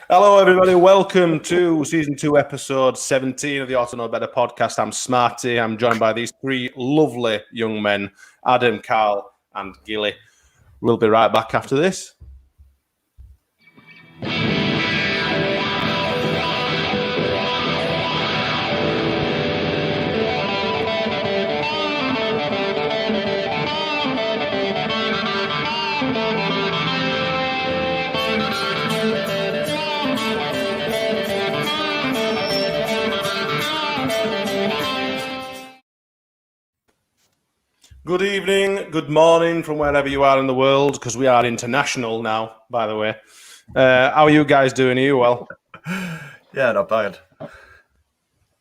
Hello, everybody. Welcome to Season 2, Episode 17 of the Ought to Know Better podcast. I'm Smarty. I'm joined by these three lovely young men, Adam, Carl, and Gilly. We'll be right back after this. Good evening, good morning from wherever you are in the world, because we are international now, by the way. How are you guys doing? Are you well? Yeah, not bad.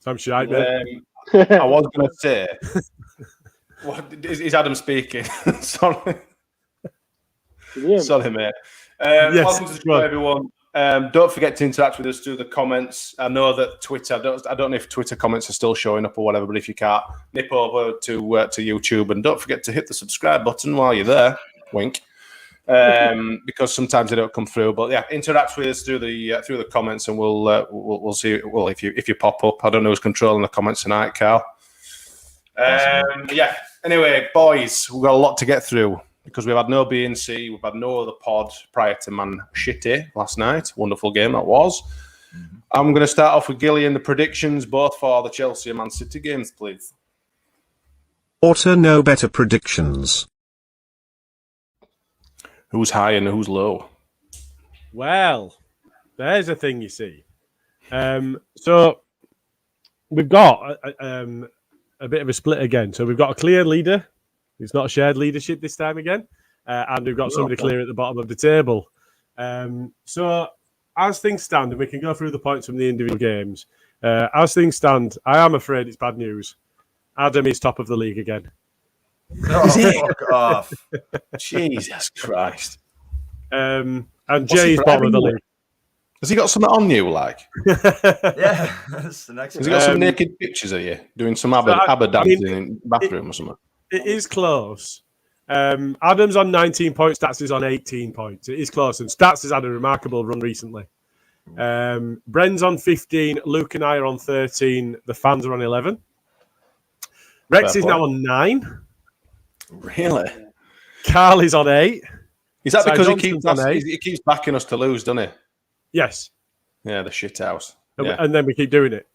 I'm shy, mate. I was going to say, is Adam speaking? Sorry. Sorry, mate. Yes, welcome to the show, everyone. Don't forget to interact with us through the comments. I know that Twitter, I don't know if Twitter comments are still showing up or whatever, but if you can't, nip over to YouTube and don't forget to hit the subscribe button while you're there. Wink. Because sometimes they don't come through. But yeah, interact with us through the comments, and we'll see. Well, if you pop up, I don't know who's controlling the comments tonight, Carl. Yeah. Anyway, boys, we've got a lot to get through. Because we've had no B&C, we've had no other pod prior to Man City last night. Wonderful game that was. Mm-hmm. I'm going to start off with Gilly and the predictions, both for the Chelsea and Man City games, please. Ought to know better predictions. Who's high and who's low? Well, there's a thing you see. So we've got a bit of a split again. So we've got a clear leader. It's not shared leadership this time again. And we've got somebody clear at the bottom of the table. So as things stand, and we can go through the points from the individual games, as things stand, I am afraid it's bad news. Adam is top of the league again. Oh, fuck off. Jesus Christ. And Jay is bottom of the league. Has he got something on you, like? Yeah, that's the next one. Has he got some naked pictures of you doing some ABBA dancing in the bathroom or something? It is close. Adam's on 19 points. Stats is on 18 points. It is close. And Stats has had a remarkable run recently. Bren's on 15. Luke and I are on 13. The fans are on 11. Rex is now on 9. Really? Carl is on 8. Is that because he keeps backing us to lose, doesn't he? Yes. Yeah, the shit house. Yeah. And then we keep doing it.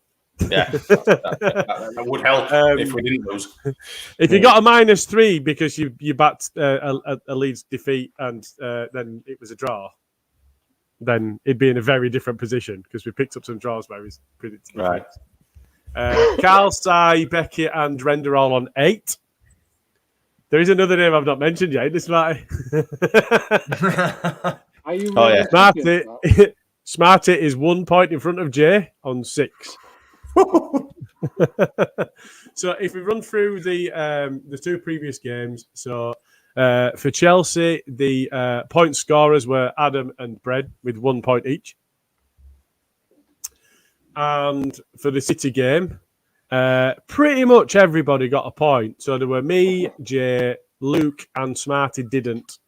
Yeah, that would help if we didn't lose. If you got a -3 because you backed a Leeds defeat and then it was a draw, then it'd be in a very different position because we picked up some draws where he's predicted. Right. Carl, Sai, Becky, and Render all on 8. There is another name I've not mentioned yet. This Smarty. Are you? Oh yeah. Smarty is 1 point in front of Jay on 6. So if we run through the two previous games, so for Chelsea, the point scorers were Adam and Bred with 1 point each. And for the City game, pretty much everybody got a point. So there were me, Jay, Luke, and Smarty didn't.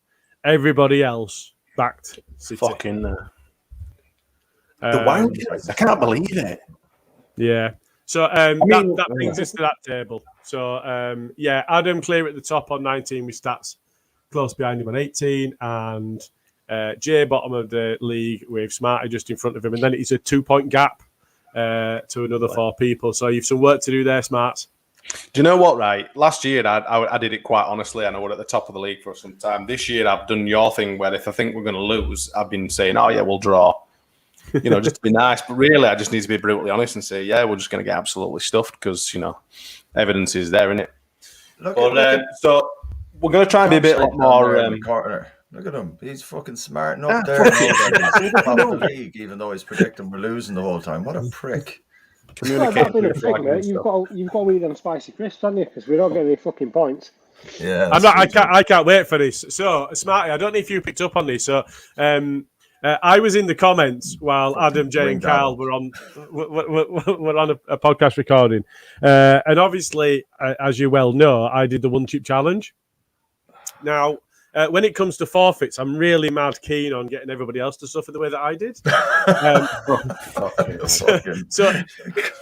Everybody else backed City. Fucking the Wildcats. I can't believe it. Yeah. So that brings us to that table. So, Adam clear at the top on 19 with Stats close behind him on 18. And Jay bottom of the league with Smarty just in front of him. And then it's a 2-point gap to another 4 people. So you've some work to do there, Smarts. Do you know what, right? Last year, I did it quite honestly, and I was at the top of the league for some time. This year, I've done your thing where if I think we're going to lose, I've been saying, oh, yeah, we'll draw. Just to be nice. But really, I just need to be brutally honest and say, yeah, we're just going to get absolutely stuffed because, evidence is there, isn't it? So we're going to try and be a bit more... corner. Look at him. He's fucking smarting up there. He's top of the league, even though he's predicting we're losing the whole time. What a prick. You've got to eat them spicy crisps, haven't you? Because we don't get any fucking points. Yeah, I can't wait for this. So, Smarty, I don't know if you picked up on this. So, I was in the comments while Adam, Jay, and Carl were on a podcast recording, and obviously, as you well know, I did the 1 chip challenge. Now, when it comes to forfeits, I'm really mad keen on getting everybody else to suffer the way that I did. So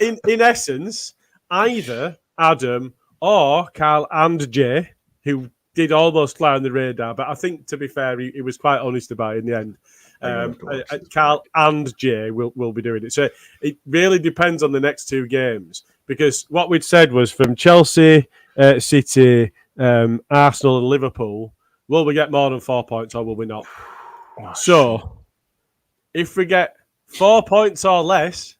in essence, either Adam or Carl and Jay, who did almost fly on the radar, but I think, to be fair, he was quite honest about it in the end. Carl and Jay will be doing it. So it really depends on the next two games, because what we'd said was from Chelsea, City, Arsenal and Liverpool, will we get more than 4 points or will we not? So if we get 4 points or less,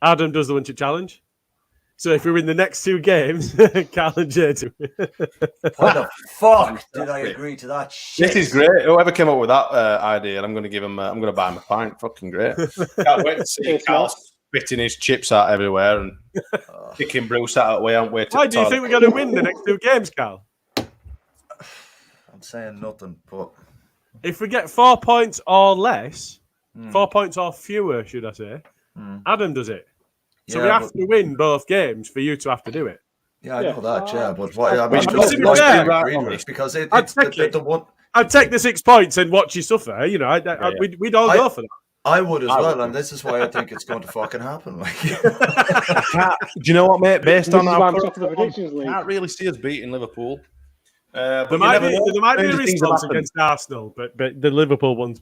Adam does the Winter Challenge. So if we win the next two games, Carl and Jay do. What the fuck did I agree to that shit? This is great. Whoever came up with that idea, I'm going to give him. I'm going to buy him a pint. Fucking great. Can't wait to see Carl spitting his chips out everywhere and kicking Bruce out of the way. Why do you think we're going to win the next two games, Carl? I'm saying nothing, but if we get 4 points or less, 4 points or fewer, should I say, Adam does it. So we have to win both games for you to have to do it. Yeah, I know that, yeah. But what I mean, because I'd take the 6 points and watch you suffer. You know, we'd all go for that. I would as well, and this is why I think it's going to fucking happen. Like, do you know what, mate? Based on our predictions, can't really see us beating Liverpool. There might be a response against Arsenal, but the Liverpool one's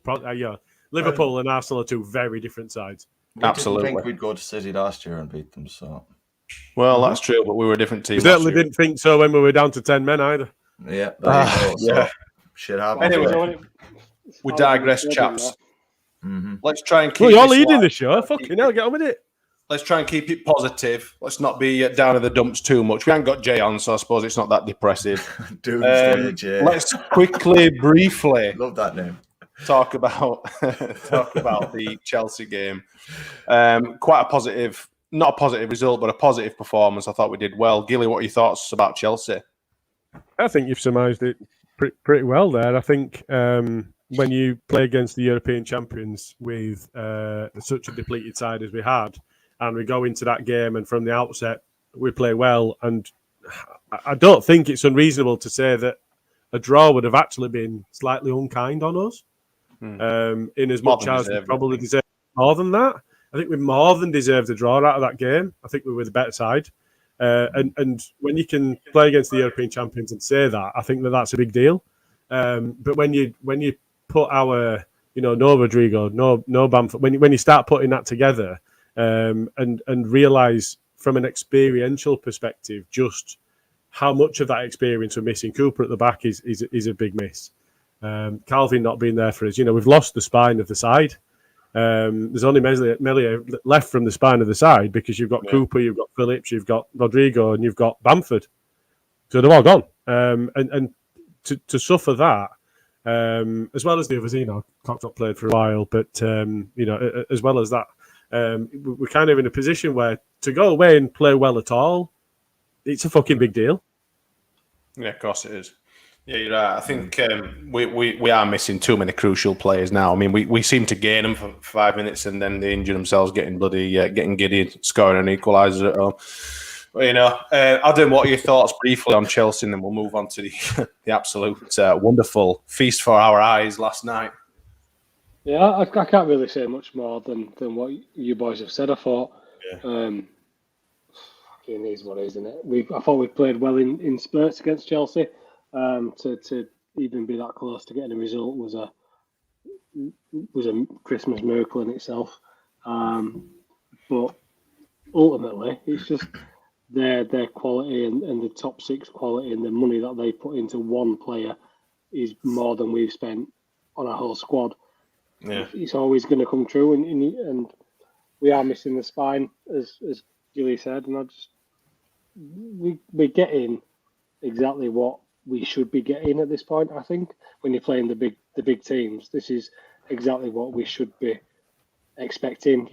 Liverpool and Arsenal are two very different sides. Absolutely. I didn't think we'd go to City last year and beat them. So, well, that's true, but we were a different team. We certainly didn't think so when we were down to 10 men either. Yeah, there you go. So, shit happens. Anyway, we digress, chaps. Let's try and keep. Well, you're leading the show. Fucking hell, get on with it. Let's try and keep it positive. Let's not be down in the dumps too much. We haven't got Jay on, so I suppose it's not that depressive. Jay. Let's quickly, briefly. Love that name. Talk about the Chelsea game. Quite a positive, not a positive result, but a positive performance. I thought we did well. Gilly, what are your thoughts about Chelsea? I think you've surmised it pretty well there. I think when you play against the European champions with such a depleted side as we had, and we go into that game and from the outset we play well, and I don't think it's unreasonable to say that a draw would have actually been slightly unkind on us. In as much as we probably deserved more than that. I think we more than deserved a draw out of that game. I think we were the better side. And when you can play against the European champions and say that, I think that's a big deal. But when you put our, no Rodrigo, no Bamford, when you start putting that together and realise from an experiential perspective just how much of that experience we're missing. Cooper at the back is a big miss. Calvin not being there for us, we've lost the spine of the side. There's only Meslier left from the spine of the side because you've got Cooper, you've got Phillips, you've got Rodrigo, and you've got Bamford. So they're all gone. And to suffer that, as well as the others, Cox not played for a while, but as well as that, we're kind of in a position where to go away and play well at all, it's a fucking big deal. Yeah, of course it is. Yeah, you're right. I think we are missing too many crucial players now. I mean, we seem to gain them for 5 minutes and then they injure themselves, getting giddy, scoring an equaliser at home. But, Adam, what are your thoughts briefly on Chelsea? And then we'll move on to the absolute wonderful feast for our eyes last night. Yeah, I can't really say much more than what you boys have said. I thought, it is what it is, isn't it? I thought we played well in spurts against Chelsea. To even be that close to getting a result was a Christmas miracle in itself. But ultimately, it's just their quality and the top six quality and the money that they put into one player is more than we've spent on our whole squad. Yeah. It's always going to come true, and we are missing the spine, as Gilly said, and we're getting exactly what we should be getting at this point. I think when you're playing the big teams, this is exactly what we should be expecting.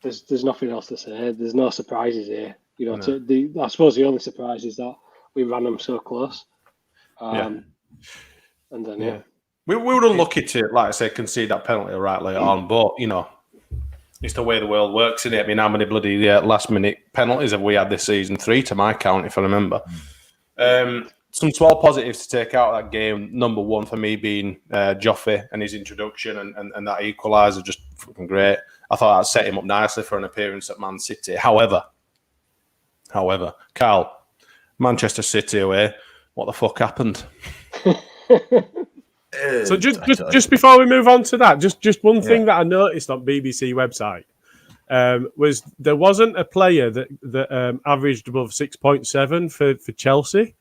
There's nothing else to say. There's no surprises here. I suppose the only surprise is that we ran them so close. And then we were unlucky to, like I say, concede that penalty right later on, but it's the way the world works, isn't it? I mean, how many bloody last minute penalties have we had this season? 3 to my count, if I remember. some small positives to take out of that game. Number one for me being Joffe and his introduction and that equaliser, just fucking great. I thought that set him up nicely for an appearance at Man City. However, Carl, Manchester City away. What the fuck happened? So just before we move on to that, just one thing that I noticed on BBC website was there wasn't a player that averaged above 6.7 for Chelsea.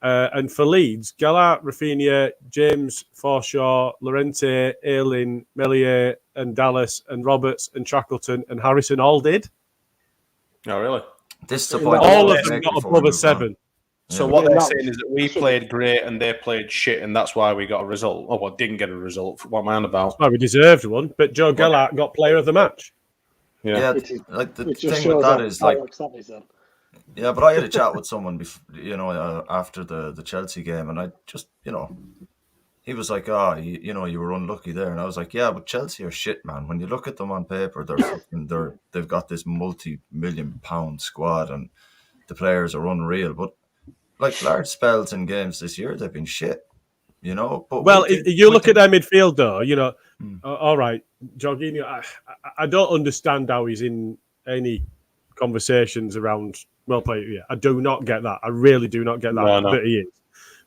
And for Leeds, Gallagher, Rafinha, James, Forshaw, Llorente, Ayling, Meslier, and Dallas, and Roberts, and Shackleton, and Harrison all did. Oh, really? This is the point. All of them got above a 7. So what they're saying is that we played great and they played shit, and that's why we got a result. Oh, well, didn't get a result. What am I on about? Well, we deserved one, but Joe Gallagher got player of the match. Yeah, like the thing with that is like. Yeah, but I had a chat with someone, after the Chelsea game, and I just, he was like, you were unlucky there, and I was like, yeah, but Chelsea are shit, man. When you look at them on paper, they've got this multi-million-pound squad, and the players are unreal. But like large spells in games this year, they've been shit, But you look at their midfield, though. All right, Jorginho. I don't understand how he's in any conversations around well played. Yeah, I do not get that. I really do not get that. No. But he is.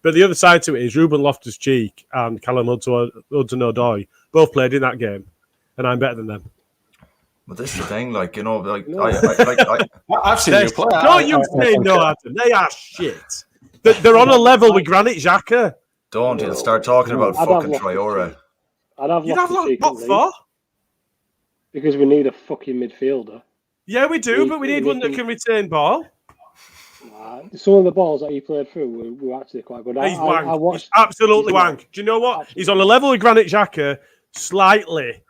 But the other side to it is Ruben Loftus-Cheek and Callum Hudson-Odoi both played in that game, and I'm better than them. But this is the thing, I've seen you play. Don't you say no, Adam. They are shit. They're on a level with Granit Xhaka. Don't he'll start talking about fucking Traore. You'd have what for? Because we need a fucking midfielder. Yeah, we do, but we need one that can return ball. Some of the balls that he played through were actually quite good. He's wank. He's absolutely wank. Do you know what? He's on a level with Granit Xhaka, slightly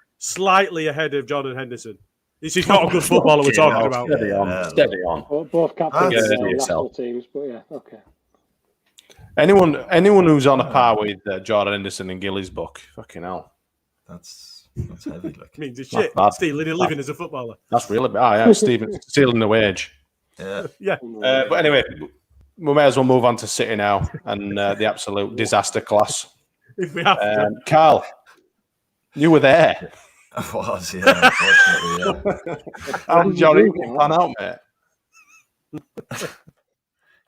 ahead of Jordan Henderson. This is not a good footballer we're talking about. Steady on. Both captains of national teams, but yeah, okay. Anyone who's on a par with Jordan Henderson in Gilly's book, fucking hell. That's heavy. Like. Means it's shit. Stealing a living as a footballer. That's really bad. Yeah, stealing the wage. Yeah. But anyway, we may as well move on to City now and the absolute disaster class. If we have to. Carl, you were there. I was, yeah, unfortunately, yeah. How did your evening pan out, mate?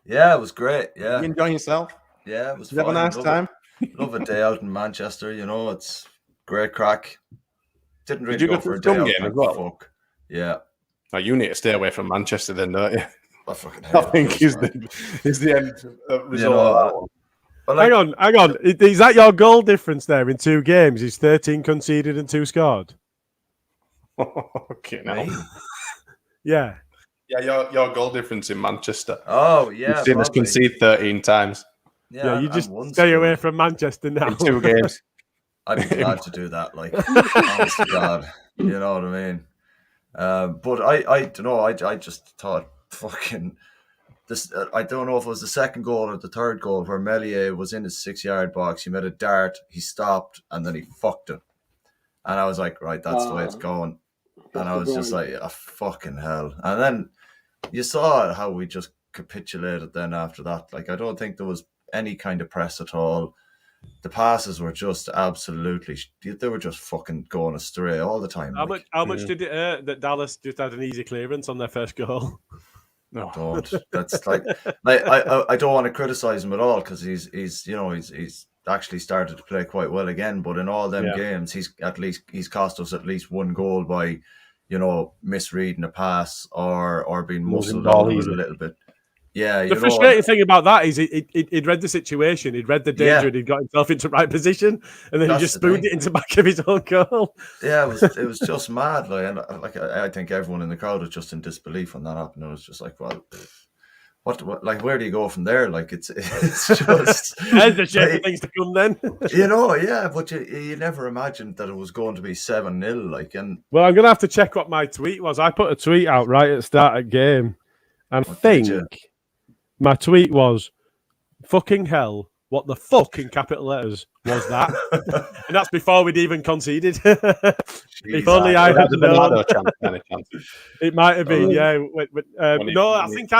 Yeah, it was great. Yeah. You enjoying yourself? Yeah, it was fun. Have a nice time? Love a day out in Manchester, it's great crack. Didn't really go for a day out game as well? Fuck. Yeah. Oh, you need to stay away from Manchester then, don't you? I fucking hate I think is the end result of that one. Hang on. Is that your goal difference there in 2 games? Is 13 conceded and 2 scored? Okay, now. Yeah. Yeah, your goal difference in Manchester. Oh, yeah. You've seen us concede 13 times. Yeah, you just stay away from Manchester now. In 2 games. I'd be glad to do that, honest to God. You know what I mean? But I don't know. I just thought fucking this. I don't know if it was the second goal or the third goal where Meslier was in his 6-yard box. He made a dart. He stopped and then he fucked it. And I was like, right, that's the way it's going. And I was just like, fucking hell. And then you saw how we just capitulated then after that. I don't think there was any kind of press at all. The passes were just absolutely, they were just fucking going astray all the time. How much did it hurt that Dallas just had an easy clearance on their first goal? No, don't. That's I don't want to criticize him at all because he's actually started to play quite well again. But in all them games, he's cost us at least 1 goal by, misreading a pass or being muscled out a little bit. Yeah, the frustrating thing about that is he'd read the situation, he'd read the danger, and he'd got himself into right position, and then he just spooned it into the back of his own goal. Yeah, it was just mad. I think everyone in the crowd was just in disbelief when that happened. It was just like, well, what where do you go from there? It's just there's the shape of things to come then. But you never imagined that it was going to be 7-0. Well, I'm gonna have to check what my tweet was. I put a tweet out right at the start of the game, and I think my tweet was, fucking hell, what the fuck in capital letters was that? And that's before we'd even conceded. If only I had known. It might have been, yeah. No, I think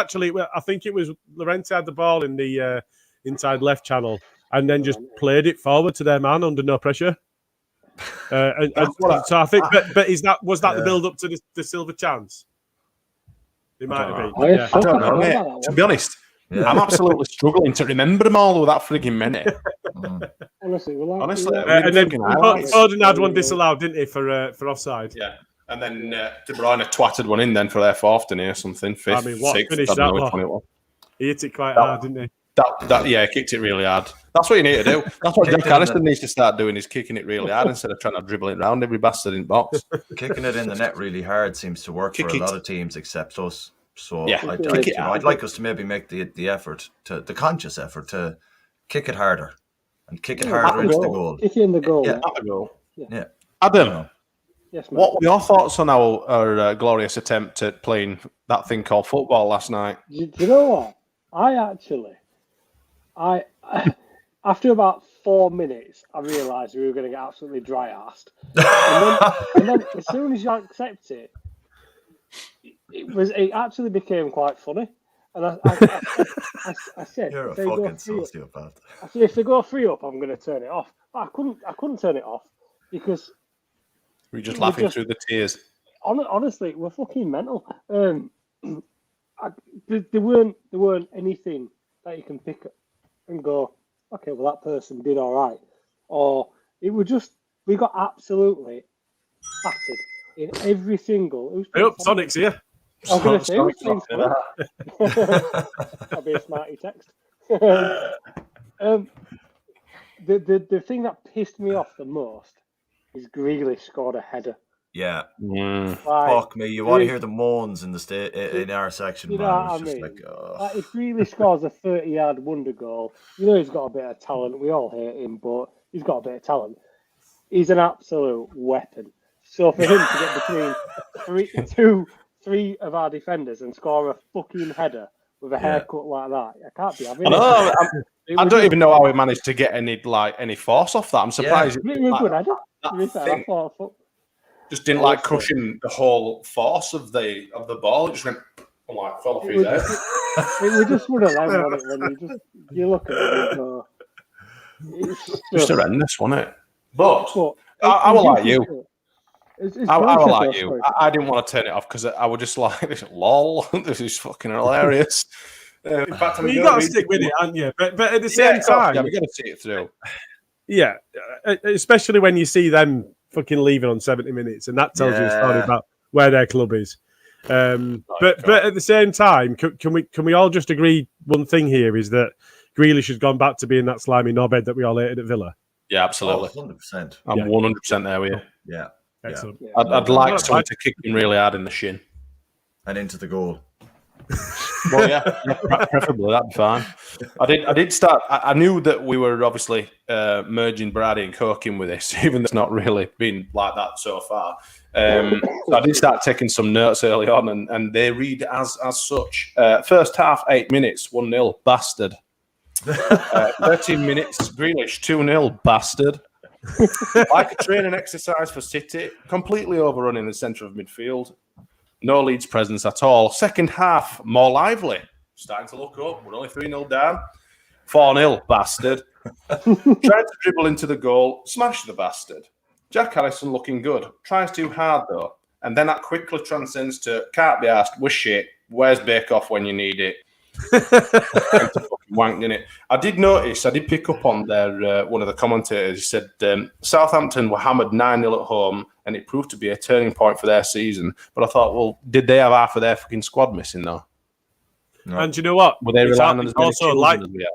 it was Llorente had the ball in the inside left channel, and then just played it forward to their man under no pressure. So I think, but was that the build up to the silver chance? It might have been. I don't know, mate. To be honest, I'm absolutely struggling to remember them all with that frigging minute. Honestly, and then Foden had one disallowed, didn't he, for offside? Yeah. And then De Bruyne twatted one in then for their fourth, didn't he, or something? Fifth, I mean, what sixth, finish I don't know that which one it was. He hit it quite hard, didn't he? He kicked it really hard. That's what you need to do. That's what Jack Harrison needs to start doing, is kicking it really hard instead of trying to dribble it around every bastard in box. Kicking it in the net really hard seems to work for a lot of teams except us. So Yeah, I'd like us to maybe make the effort, the conscious effort to kick it harder and kick it harder into the goal. Kick it in the goal. Yeah. At the goal. Yeah. Adam, Yes, mate. what were your thoughts on our glorious attempt at playing that thing called football last night? Do you know what? I after about 4 minutes, I realised we were going to get absolutely dry-arsed. and then as soon as you accept it, it actually became quite funny. And I said, "You're a fucking sociopath." I said, if they go 3-up, I'm going to turn it off. But I couldn't turn it off because We're just laughing through the tears. Honestly, we're fucking mental. There weren't anything that you can pick up and go, okay, well, that person did all right. Or it was just, we got absolutely battered in every single. Sonic's here. I was going to say, that'll be a smarty text. The thing that pissed me off the most is Grealish scored a header. Yeah. Like, Fuck me. You want to hear the moans in in our section, you know man. what It's I just mean? like, If Grealish scores a 30-yard wonder goal, you know he's got a bit of talent. We all hate him, but he's got a bit of talent. He's an absolute weapon. So for him to get between three of our defenders and score a fucking header with a haircut like that, I can't be having it. I don't even know how he managed to get any force off that. I'm surprised. It was good header. To be fair, I thought, just didn't crushing the whole force of the ball. It just went fell off his head. It was just one of them, wasn't it? When you look at it and go, it's just horrendous, wasn't it? But I will like you. I will like you. I didn't want to turn it off because I would just like, lol, this is fucking hilarious. In fact, you got to stick with it, haven't you? But at the same time, we got to see it through. Yeah, especially when you see them fucking leaving on 70 minutes, and that tells you a story about where their club is. But at the same time, can we all just agree one thing here is that Grealish has gone back to being that slimy knobhead that we all hated at Villa? Yeah, absolutely. 100%. I'm 100% there with you. Yeah. Excellent. Yeah. I'd like someone to kick him really hard in the shin. And into the goal. Well, yeah, preferably that'd be fine. I did start. I knew that we were obviously merging Brady and Coke in with this, even though it's not really been like that so far. So I did start taking some notes early on, and they read as such. First half, 8 minutes, 1-0, bastard. 13 minutes, Grealish, 2-0, bastard. Like a training exercise for City, completely overrun in the centre of midfield. No Leeds presence at all. Second half, more lively. Starting to look up. We're only 3-0 down. 4-0, bastard. Trying to dribble into the goal. Smash the bastard. Jack Harrison looking good. Tries too hard, though. And then that quickly transcends to, can't be asked, we're shit. Where's Bake Off when you need it? Wanked in it. I did pick up on there. One of the commentators, he said Southampton were hammered 9-0 at home, and it proved to be a turning point for their season. But I thought, well, did they have half of their fucking squad missing though? No. And you know what? Were they relying on as many children as we had?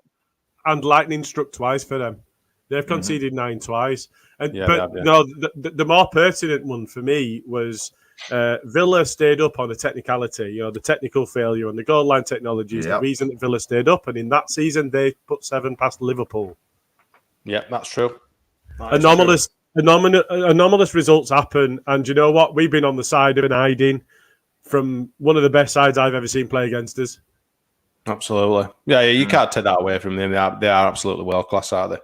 And lightning struck twice for them. They've conceded 9 twice. And no, the more pertinent one for me was Villa stayed up on a technicality. The technical failure on the goal line technology is the reason that Villa stayed up. And in that season, they put 7 past Liverpool. Yeah, that's true. Anomalous results happen. And you know what? We've been on the side of an hiding from one of the best sides I've ever seen play against us. Absolutely. Yeah, you can't take that away from them. They are absolutely world class, aren't they?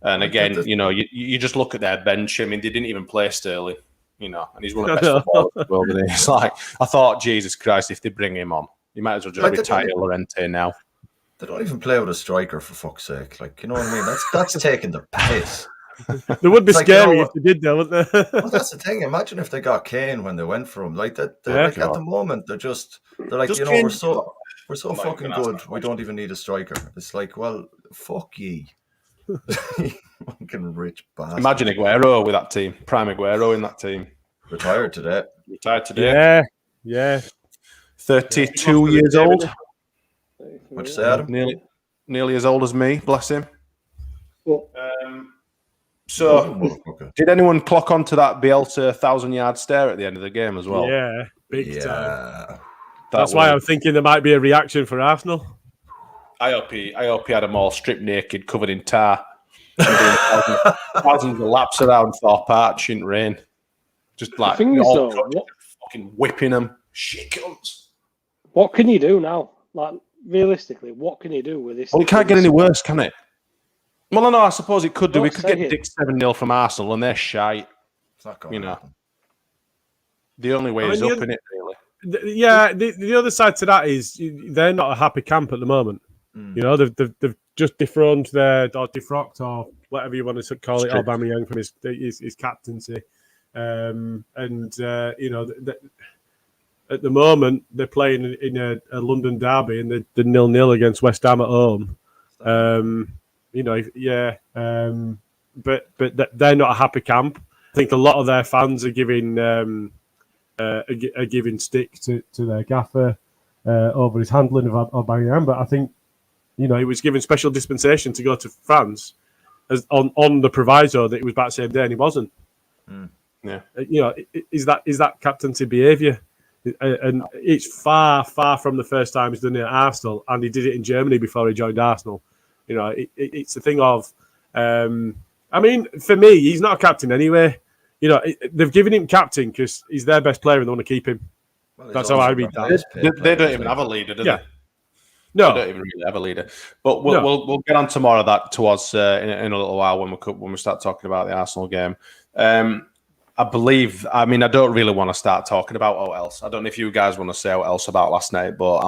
And again, you just look at their bench. I mean, they didn't even play Sterling, and he's one of the best footballers in the world. And it's like, I thought, Jesus Christ, if they bring him on, you might as well just retire Llorente now. They don't even play with a striker, for fuck's sake. Like, you know what I mean? That's taking the piss. They would be It's like, scary you know, if they did, though, wouldn't they? well, that's the thing. Imagine if they got Kane when they went for him. Like that. Yeah. Like at the moment, they're like, Does you know, Kane- we're so I'm not even fucking gonna ask good. that We don't even need a striker. It's like, well, fuck ye. Fucking rich bastard. Imagine Aguero with that team. Prime Aguero in that team. Retired today. Retired today. Yeah. 32 years old. What'd you say, Adam? Nearly as old as me. Bless him. Well, So, Motherfucker. did anyone clock onto that Bielsa 1,000-yard stare at the end of the game as well? Yeah, big time. Yeah. That's why I'm thinking there might be a reaction for Arsenal. I hope he had them all stripped naked, covered in tar. Thousands of laps around Thorpe Arch in rain. Just like thing is, all though, fucking whipping them. Shit cunts. what can you do now? Like, realistically, what can you do with this? Well, it can't get any worse, can it? Well, no, I suppose it could do. Don't We could say get it. dick 7-0 from Arsenal, and they're shite. It's not going You to know. happen. The only way is mean, up in it, really. The other side to that is they're not a happy camp at the moment. You know, they've just dethroned defrocked or whatever you want to call it, Aubameyang from his captaincy, and you know, at the moment they're playing in a London derby and they're 0-0 against West Ham at home. You know, but they're not a happy camp. I think a lot of their fans are giving stick to their gaffer over his handling of Aubameyang, but I think, you know, he was given special dispensation to go to France on the proviso that he was back the same day, and he wasn't. Yeah, you know, is that captaincy behaviour? And it's far from the first time he's done it at Arsenal, and he did it in Germany before he joined Arsenal. You know, it's a thing of, I mean, for me, he's not a captain anyway. You know, they've given him captain because he's their best player and they want to keep him. Well, That's how I read that. they don't even have a leader, do they? No, They don't even really have a leader. But we'll get on to more of that towards in a little while when we start talking about the Arsenal game. I believe. I mean, I don't really want to start talking about what else. I don't know if you guys want to say what else about last night, but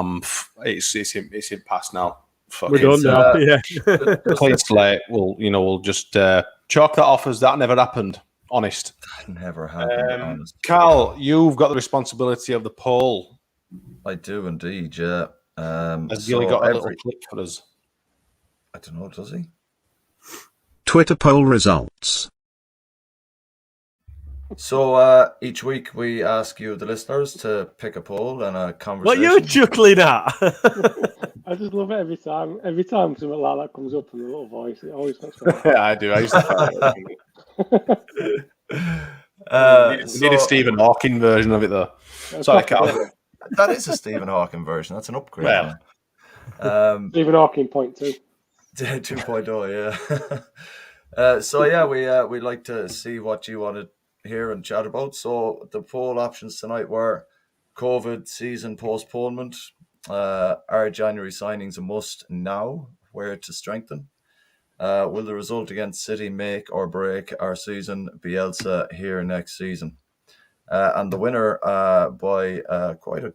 it's in past now. we're done now. Yeah, Clean slate. We'll just chalk that off as that never happened. Honest. Never happened. Honest. Carl, you've got the responsibility of the poll. I do indeed. Yeah. Has Gilly got a little clip for us? I don't know. Does he? Twitter poll results. So each week we ask you, the listeners, to pick a poll and a conversation. what you're chuckling at? I just love it every time. Every time something like that comes up in a little voice, it always makes me laugh. Yeah, I do. I used to. We need a Stephen Hawking version of it, though. Sorry, Carl. That is a Stephen Hawking version. That's an upgrade. Well. Stephen Hawking point 2. 2.0, yeah. So yeah, we like to see what you want to hear and chat about. So the poll options tonight were COVID season postponement, are January signings a must now, where to strengthen, will the result against City make or break our season, Bielsa here next season, and the winner by quite a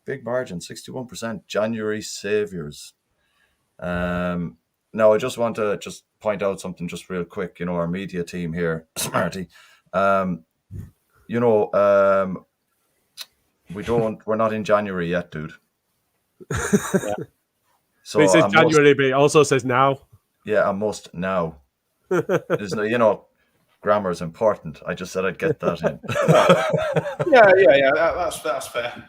big margin, 61%, January saviours. Now, I just want to point out something just real quick. You know, our media team here, Smarty, you know, we're not in January yet, dude. Yeah. So it says January, but it also says now. Yeah, I must now. There's no, you know, grammar is important. I just said I'd get that in. Yeah. That's fair.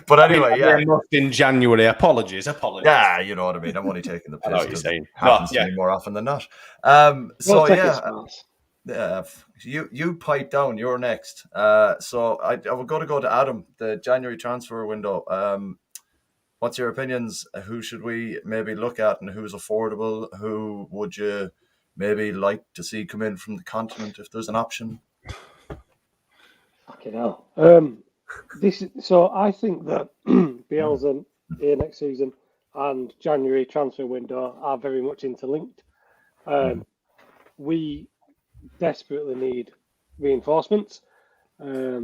But anyway, yeah. In January, apologies. Yeah, you know what I mean. I'm only taking the piss. I know what you're saying. Happens to me more often than not. So yeah, you pipe down. You're next. So I was going to go to Adam. The January transfer window. What's your opinions? Who should we maybe look at, and who's affordable? Who would you maybe like to see come in from the continent if there's an option? Fucking hell. So I think that Bielsa here next season and January transfer window are very much interlinked. We desperately need reinforcements. Are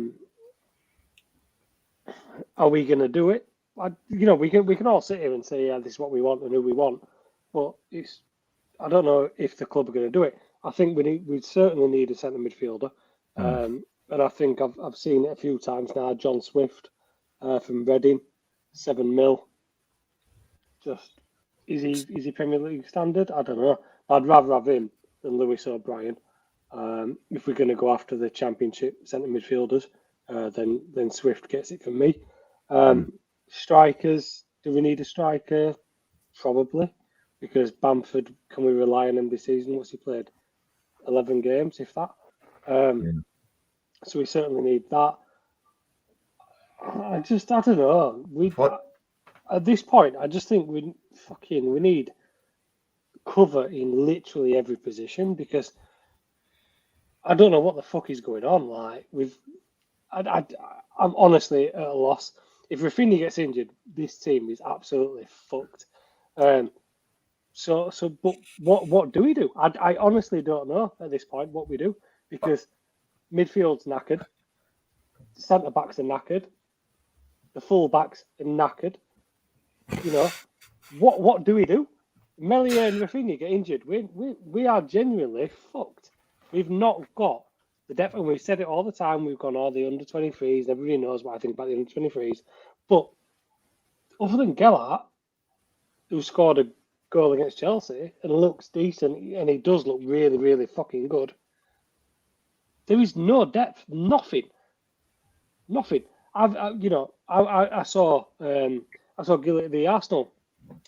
we going to do it? we can all sit here and say, yeah, this is what we want and who we want, but I don't know if the club are going to do it. I think we certainly need a centre midfielder, and I think I've seen it a few times now. John Swift from Reading, 7 mil. Just is he Premier League standard? I don't know. I'd rather have him than Lewis O'Brien. If we're going to go after the Championship centre midfielders, then Swift gets it from me. Strikers, do we need a striker? Probably, because Bamford, can we rely on him this season? What's he played? 11 games, if that. So we certainly need that. I don't know. At this point, I just think we need cover in literally every position, because I don't know what the fuck is going on. Like I'm honestly at a loss. If Rafinha gets injured, this team is absolutely fucked. But what do we do? I honestly don't know at this point what we do, because midfield's knackered, centre backs are knackered, the full backs are knackered. What do we do? Meslier and Rafinha get injured. We are genuinely fucked. We've not got the depth, and we've said it all the time. We've gone all the under 23s. Everybody knows what I think about the under 23s. But other than Gellert, who scored a goal against Chelsea and looks decent, and he does look really, really fucking good, there is no depth. Nothing. I saw Gillett at the Arsenal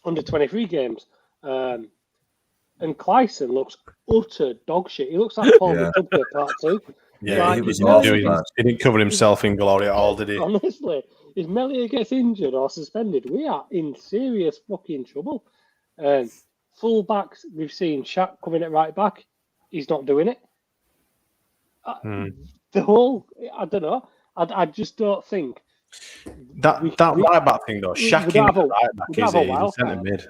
under 23 games, and Clyson looks utter dog shit. He looks like Paul McDougall Part 2. Yeah, he was awesome. He didn't cover himself in glory at all, did he? Honestly, if Meslier gets injured or suspended, we are in serious fucking trouble. Full backs, we've seen Shaq coming at right back. He's not doing it. The whole, I don't know. I just don't think that right back thing though. Shaq in the right back is a centre mid.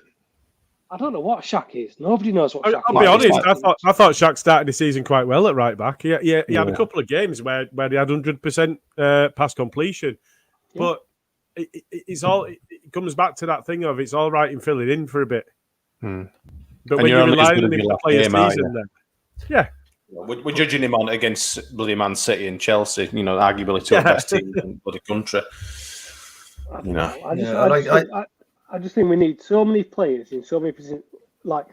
I don't know what Shaq is. Nobody knows what Shaq is. I'll be honest. I thought Shaq started the season quite well at right back. He had a couple of games where he had 100% pass completion, but it comes back to that thing of it's all right in filling in for a bit, but when you rely on him to play a season, then we're judging him on against bloody Man City and Chelsea. Arguably two of the best teams in the country. I just think we need so many players in so many positions. Like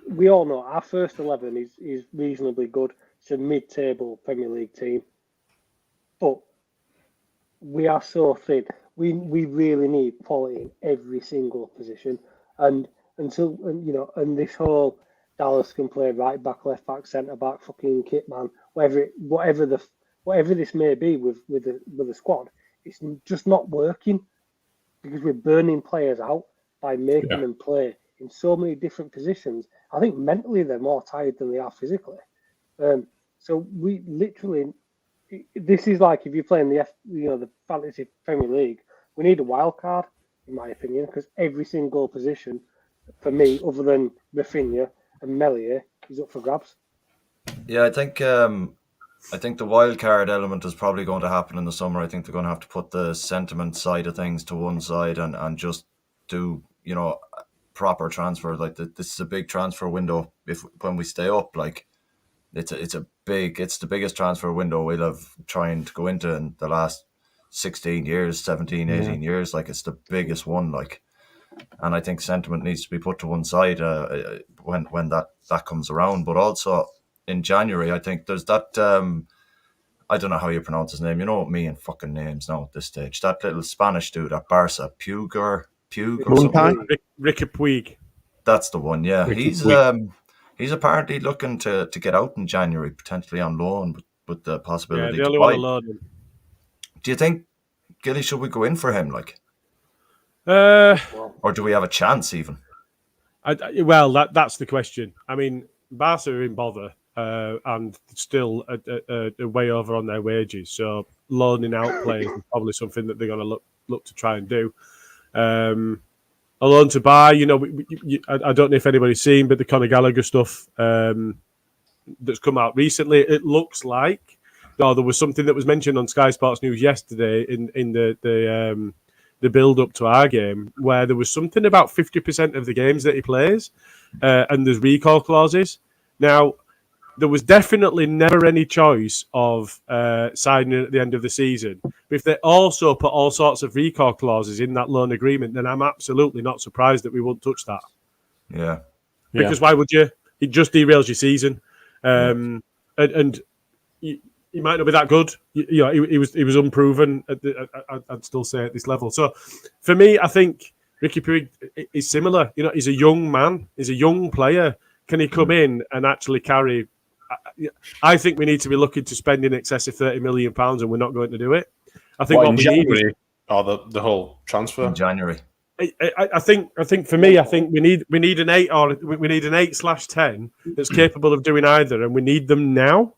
we all know our first 11 is reasonably good. It's a mid-table Premier League team, but we are so thin. We really need quality in every single position, and this whole Dallas can play right back, left back, centre back, fucking kit man, whatever this may be with the squad, it's just not working, because we're burning players out by making them play in so many different positions. I think mentally they're more tired than they are physically. So we literally, this is like if you're playing the Fantasy Premier League, we need a wild card, in my opinion, because every single position for me, other than Rafinha and Meslier, is up for grabs. Yeah, I think the wild card element is probably going to happen in the summer. I think they're going to have to put the sentiment side of things to one side and just do proper transfer. Like this is a big transfer window. When we stay up, like it's the biggest transfer window we'll have trying to go into in the last 16 years, 17, 18 years. Like it's the biggest one. Like, and I think sentiment needs to be put to one side when that comes around. But also in January, I think there's that. I don't know how you pronounce his name. You know me and fucking names now at this stage. That little Spanish dude at Barca, Puig or something. Ricky Puig. That's the one. Yeah, he's apparently looking to get out in January, potentially on loan, with the possibility. Yeah, they only to want buy. to loan him. Do you think, Gilly, should we go in for him? Like, or do we have a chance even? That's the question. I mean, Barca are in bother and still a way over on their wages. So loaning out players is probably something that they're going to look to try and do. A loan to buy, I don't know if anybody's seen, but the Conor Gallagher stuff that's come out recently, it looks like, there was something that was mentioned on Sky Sports News yesterday in the the build up to our game, where there was something about 50% of the games that he plays, and there's recall clauses. Now, there was definitely never any choice of signing at the end of the season. But if they also put all sorts of recall clauses in that loan agreement, then I'm absolutely not surprised that we won't touch that. Yeah. Because why would you? It just derails your season. And he might not be that good. He was unproven. I'd still say at this level. So for me, I think Ricky Puig is similar. He's a young man. He's a young player. Can he come in and actually carry? I think we need to be looking to spend in excess of £30 million, and we're not going to do it. I think what we need is the whole transfer in January. I think for me, I think we need an 8 or we need an 8/10 that's capable of doing either, and we need them now.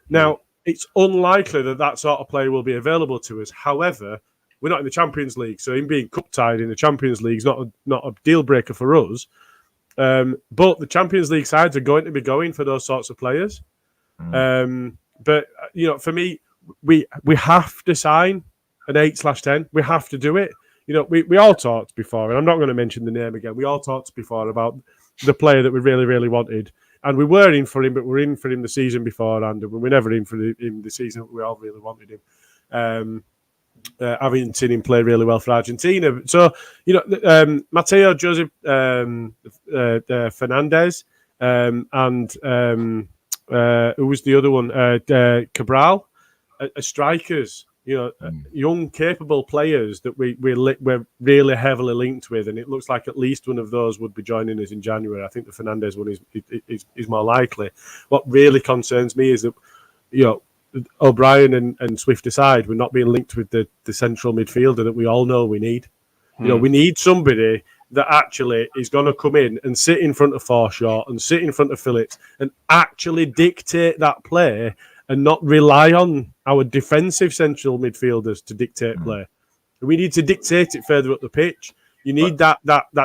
Now, it's unlikely that sort of player will be available to us. However, we're not in the Champions League, so him being cup tied in the Champions League is not a deal breaker for us. But the Champions League sides are going to be going for those sorts of players. But for me, we have to sign an 8/10. We have to do it. We all talked before, and I'm not going to mention the name again. We all talked before about the player that we really, really wanted. And we were in for him, but we're in for him the season before, and we were never in for him the season that we all really wanted him. Having seen him play really well for Argentina. So, Mateo Joseph Fernandez and who was the other one? Cabral, are strikers. Young, capable players that we're really heavily linked with, and it looks like at least one of those would be joining us in January. I think the Fernandez one is more likely. What really concerns me is that O'Brien and Swift aside, we're not being linked with the central midfielder that we all know we need. We need somebody that actually is going to come in and sit in front of Forshaw and sit in front of Phillips and actually dictate that play and not rely on our defensive central midfielders to dictate play. We need to dictate it further up the pitch. You need that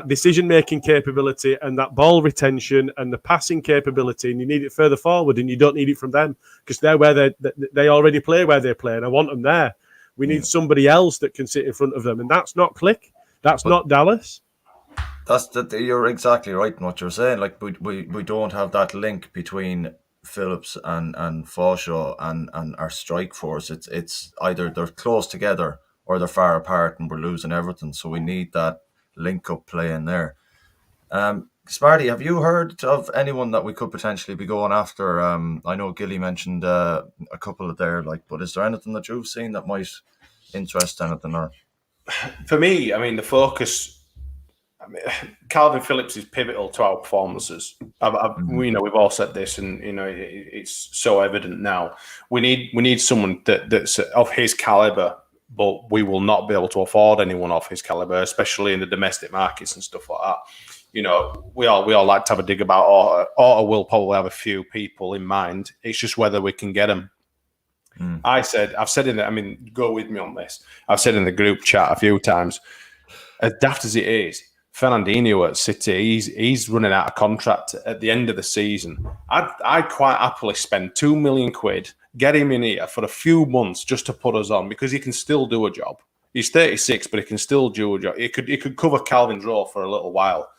decision-making capability and that ball retention and the passing capability, and you need it further forward, and you don't need it from them because they're where they already play where they play, and I want them there. We need somebody else that can sit in front of them, and that's not Click. That's not Dallas. You're exactly right in what you're saying. Like we don't have that link between Phillips and Forshaw and our strike force. It's either they're close together or they're far apart, and we're losing everything. So we need that link up play in there. Smarty, have you heard of anyone that we could potentially be going after? I know Gilly mentioned a couple of there, but is there anything that you've seen that might interest anything? Or for me, I mean, the focus. Calvin Phillips is pivotal to our performances. We've all said this, and it's so evident now. We need someone that's of his caliber, but we will not be able to afford anyone of his caliber, especially in the domestic markets and stuff like that. We all like to have a dig about Orta. Orta will probably have a few people in mind. It's just whether we can get them. I've said go with me on this. I've said in the group chat a few times, as daft as it is, Fernandinho at City, he's running out of contract at the end of the season. I'd quite happily spend £2 million, get him in here for a few months just to put us on, because he can still do a job. He's 36, but he can still do a job. He could cover Calvin's role for a little while,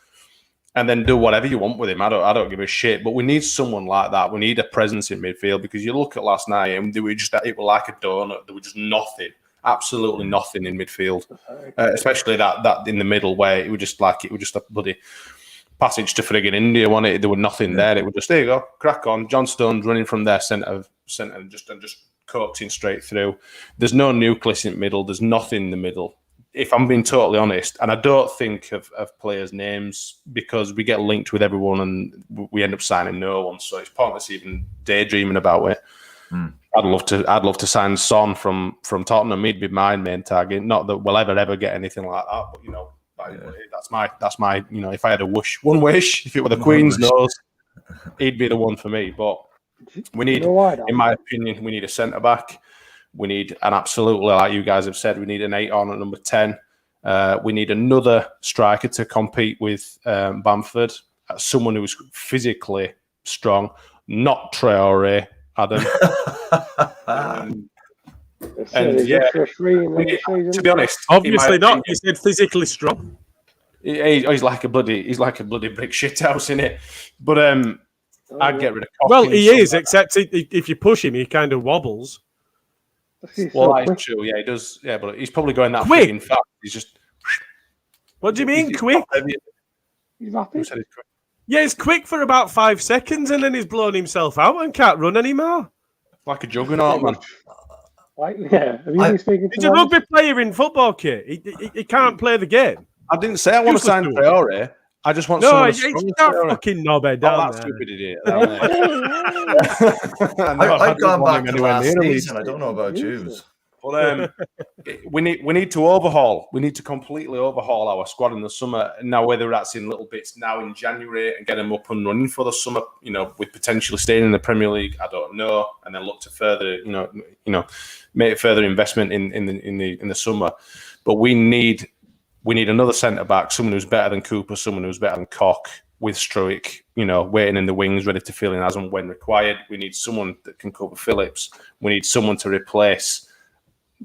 and then do whatever you want with him. I don't give a shit. But we need someone like that. We need a presence in midfield, because you look at last night and it was like a donut. There was just nothing. Absolutely nothing in midfield, especially that in the middle where it was just a bloody passage to friggin' India, wasn't it? There was nothing there. It was just, there you go, crack on. John Stone's running from their centre and just coaxing straight through. There's no nucleus in the middle. There's nothing in the middle. If I'm being totally honest, and I don't think of players' names because we get linked with everyone and we end up signing no one, so it's pointless even daydreaming about it. I'd love to sign Son from Tottenham. He'd be my main target. Not that we'll ever get anything like that, but that's my if I had one wish, if it were the Queen's nose, he'd be the one for me. But we need, in my opinion, we need a centre back. We need an absolutely, like you guys have said, we need an 8 on at number 10. We need another striker to compete with Bamford, someone who's physically strong, not Traore. Adam. And yeah, for free in the season. to be honest, Obviously not. You said physically strong. he's like a bloody brick shithouse in it. But I'd get rid of Cock. Well, he is, except if you push him, he kind of wobbles. Well, that's true. Yeah, he does. Yeah, but he's probably going that Quick. frigging fast. He's just. What do you mean, quick? He's rapid. Yeah, he's quick for about 5 seconds, and then he's blown himself out and can't run anymore. Like a juggernaut, man. Like, yeah. Have you been speaking to He's a rugby player in football kit. He can't play the game. I didn't say I want to sign Traore. I just want someone to it's not fucking knobhead down that there. stupid idiot. I've gone back to last season. I don't know about you. But we need to overhaul. We need to completely overhaul our squad in the summer. Now, whether that's in little bits now in January and get them up and running for the summer, with potentially staying in the Premier League, I don't know, and then look to further, make further investment in the summer. But we need another centre back, someone who's better than Cooper, someone who's better than Koch, with Struijk, waiting in the wings, ready to fill in as and when required. We need someone that can cover Phillips. We need someone to replace.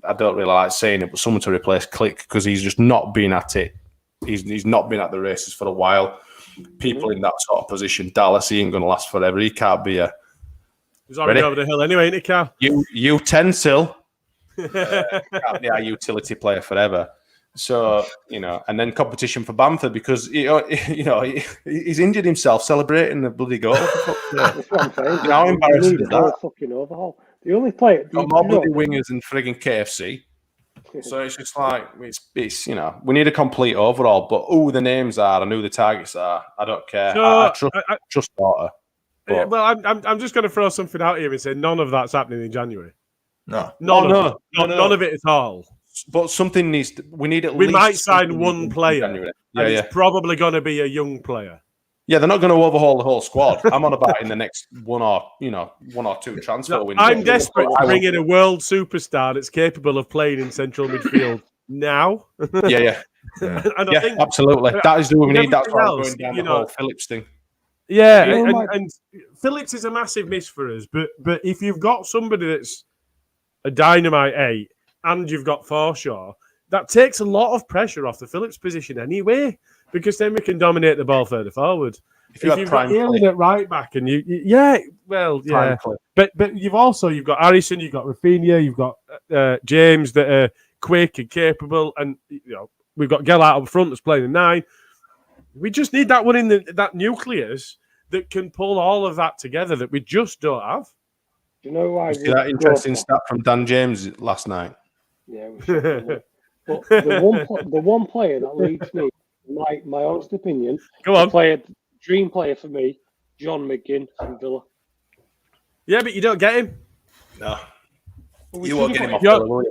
I don't really like saying it, but someone to replace Click, because he's just not been at it. He's not been at the races for a while. People in that sort of position, Dallas, he ain't going to last forever. He can't be a. He's already over the hill anyway, ain't he, Carl? Utensil. Can't be a utility player forever. So, and then competition for Bamford, because he's injured himself celebrating the bloody goal. That's what I'm saying. How embarrassing is that? Fucking overhaul. The only player got more bloody wingers than frigging KFC. So it's just like it's we need a complete overhaul. But who the names are and who the targets are, I don't care. So, I trust Porter. Well, I'm just going to throw something out here and say none of that's happening in January. No, none of it at all. But something needs. We need at least. We might sign one one player. Yeah, it's probably going to be a young player. Yeah, they're not going to overhaul the whole squad. I'm on about in the next one or two transfer windows. I'm desperate to bring in a world superstar that's capable of playing in central midfield now. Yeah. And I think absolutely. That is who we need. That's why I'm going down the whole Phillips thing. Yeah, and Phillips is a massive miss for us. But if you've got somebody that's a dynamite 8 and you've got Forshaw, that takes a lot of pressure off the Phillips position anyway, because then we can dominate the ball further forward. If you've got Ealing at right back, and but you've got Harrison, you've got Rafinha, you've got James that are quick and capable, and we've got Gellert up front that's playing the 9. We just need that one in that nucleus that can pull all of that together that we just don't have. Do you know why? See that interesting stat from Dan James last night? Yeah, but the one player that leads me, my honest opinion, go on, dream player for me, John McGinn from Villa. Yeah, but you don't get him. No, you won't get him off Villa.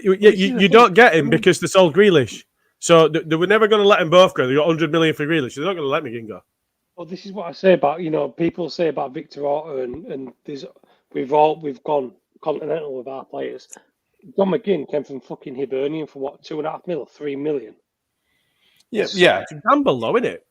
You don't get him because they sold Grealish. So they were never going to let them both go. They got 100 million for Grealish. They're not going to let McGinn go. Well, this is what I say about people say about Victor Orta and we've gone continental with our players. John McGinn came from fucking Hibernian for what, 2.5 million, 3 million. Yeah. It's a gamble, though, isn't it?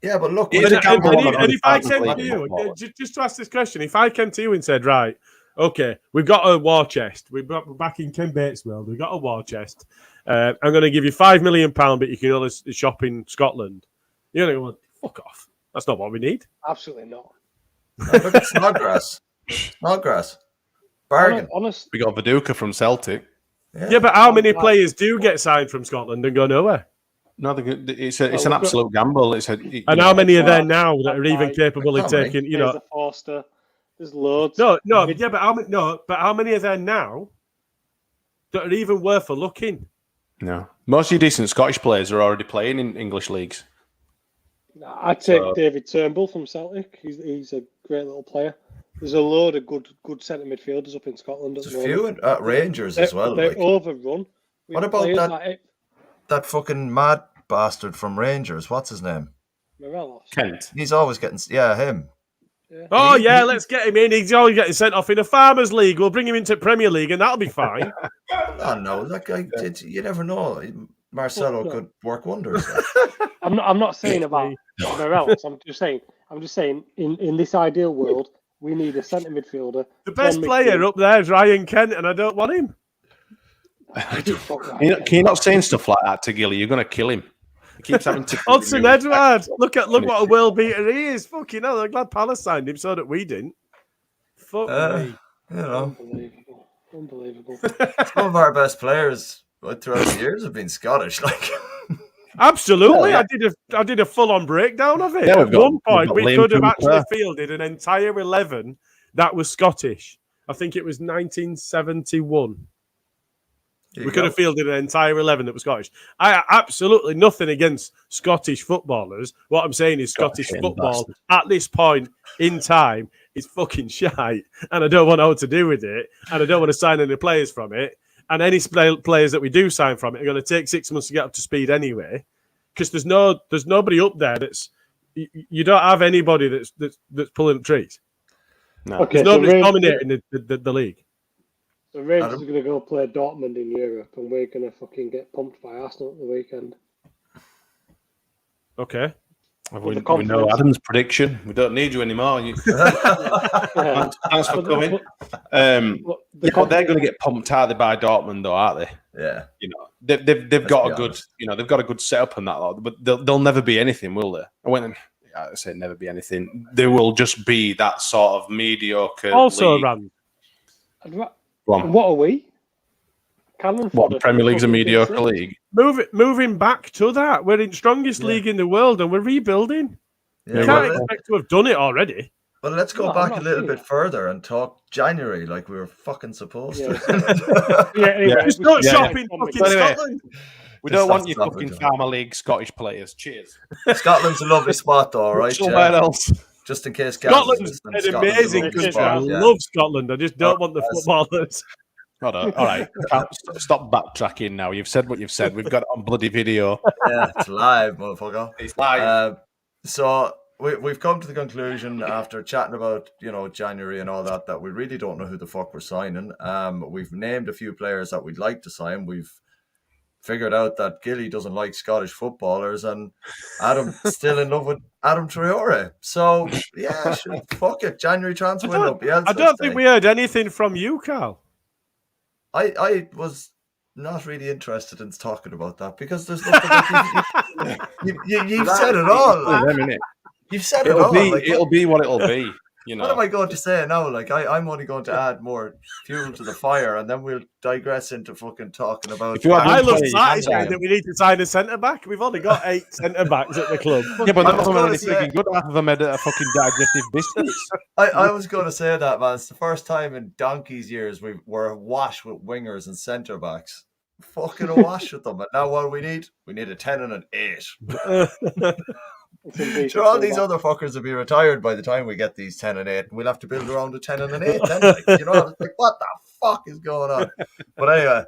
Yeah, but look, and if I came to you, just to ask this question, if I came to you and said, right, okay, we've got a war chest, we're back in Ken Bates' world, we've got a war chest, I'm going to give you £5 million, but you can only shop in Scotland. You're going to go, fuck off. That's not what we need. Absolutely not. Look at Snodgrass. Bargain. Honest. We got Viduka from Celtic. Yeah, but how many players do get signed from Scotland and go nowhere? No, it's an absolute gamble. And how many are there now that are even capable of taking? There's a Forster. There's loads. No. Yeah, but how many are there now that are even worth a look in? No, most of your decent Scottish players are already playing in English leagues. I'd take David Turnbull from Celtic. He's a great little player. There's a load of good centre midfielders up in Scotland. There's a few at Rangers as well. They're overrun. What about that fucking mad bastard from Rangers? What's his name? Morelos. Kent. He's always getting... Yeah, him. Yeah. Let's get him in. He's always getting sent off in a Farmers League. We'll bring him into Premier League and that'll be fine. No, that guy, you never know. Marcelo could work wonders. I'm not saying about Morelos. I'm just saying in this ideal world, We need a centre midfielder. The best John player McGinn. up there is Ryan Kent, and I don't want him. Fuck Can you not saying stuff like that to Gilly? You're going to kill him. He keeps having to. Hudson Edward. Look what a world beater he is. Fucking hell, I'm glad Palace signed him so that we didn't. Fuck me. You know, Unbelievable. some of our best players throughout the years have been Scottish. Like, Absolutely. Yeah. I did a full-on breakdown of it. Yeah, At one point, we Liam could have Cooper. actually fielded an entire 11 that was Scottish. I think it was 1971. here We you could go. have fielded an entire 11 that was Scottish. I absolutely nothing against Scottish footballers. What I'm saying is Scottish Scottish football bastard. at this point in time is fucking shite. And I don't want what to do with it. And I don't want to sign any players from it. And any players that we do sign from it are going to take 6 months to get up to speed anyway. Because there's nobody up there that's... You don't have anybody that's pulling up trees. No. Okay, There's nobody dominating the league. So Rangers Adam? are going to go play Dortmund in Europe, and we're going to fucking get pumped by Arsenal at the weekend. Okay. We the know confidence. Adam's prediction. We don't need you anymore. Thanks for coming. But they're going to get pumped out by Dortmund, though, aren't they? Yeah. You know, they've got be a good, honest. they've got a good setup and that lot. But they'll never be anything, will they? I say never be anything. They will just be that sort of mediocre. Also, league. Rand, Go on. What are we? Cannon What, fodder the Premier for League's a fucking mediocre Big Six. league? moving back to that, we're in strongest league in the world, and we're rebuilding. Yeah, You well, can't expect to have done it already. well, let's go No, I'm back not a little saying bit that. further and talk January like we were fucking supposed Yeah. to. Yeah, anyway, Just don't Yeah. shop in fucking Anyway. Scotland. We Just don't want stop your stopping, fucking John. Farmer League Scottish players. Cheers. Scotland's a lovely spot, though, right? Somewhere else. Just in case Gaz is Scotland's listening, an Scotland's a amazing lovely country. spot, I yeah. love Scotland. I just don't want the yes. footballers. Hold on. All right. Stop backtracking now. You've said what you've said. We've got it on bloody video. Yeah, it's live, motherfucker. It's live. So we've come to the conclusion after chatting about January and all that we really don't know who the fuck we're signing. We've named a few players that we'd like to sign. We've figured out that Gilly doesn't like Scottish footballers, and Adam's still in love with Adam Traore. So yeah, fuck it. January transfer window. I don't think we heard anything from you, Carl. I was not really interested in talking about that because there's nothing. You've said it all. Like, you've said it all. Like, It'll be what it'll be. You know. what am I going to say now? Like, I'm only going to add more fuel to the fire, and then we'll digress into fucking talking about. If you want- I I'm love playing, that I'm that we need to sign a centre back. We've only got 8 centre backs at the club. Yeah, but I none was of them are gonna any say- freaking good. Half of them had a fucking digestive biscuits. I was going to say that, man. It's the first time in donkey's years we were awash with wingers and centre backs. Fucking awash with them. And now what do we need? We need a 10 and an 8. Sure, all these other fuckers will be retired by the time we get these 10 and 8, and we'll have to build around a 10 and an 8 then. Like, like, what the fuck is going on? But anyway,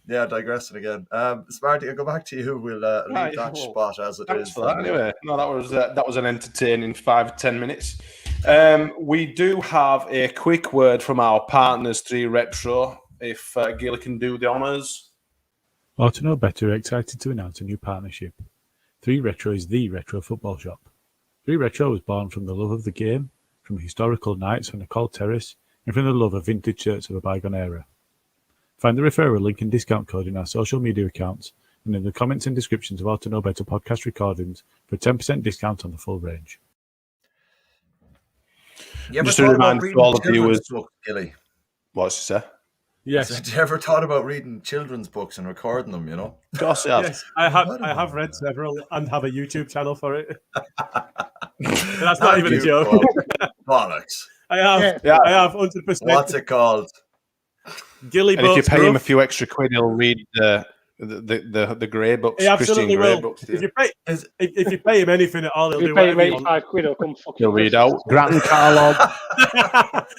yeah, digressing again. Smarty, I'll go back to you. We'll leave Right, that well, spot as it Thanks is. for that. Anyway, no, that was an entertaining 5-10 minutes. We do have a quick word from our partners, 3 Retro. If Gil can do the honours. Or to know better, we're excited to announce a new partnership. 3 Retro is the retro football shop. 3 Retro was born from the love of the game, from historical nights on the Cold Terrace, and from the love of vintage shirts of a bygone era. Find the referral link and discount code in our social media accounts and in the comments and descriptions of Ought to Know Better podcast recordings for a 10% discount on the full range. You ever Just a thought about reminder to reading all the children's viewers- books, Gilly? What's he say? Yes. Have you ever thought about reading children's books and recording them, Of course, he has. Yes, I have read several and have a YouTube channel for it. That's not even a joke. Bollocks. I have, Yeah. I have 100%. What's it called? Gilly And if you Boats pay him a Gruff. few extra quid, he'll read the Grey books. He absolutely Christian Grey will. books. If you pay him anything at all, he'll If do you pay him whatever he wants. 85 quid, he'll come fucking. He'll read Christmas. out Grattan catalogue.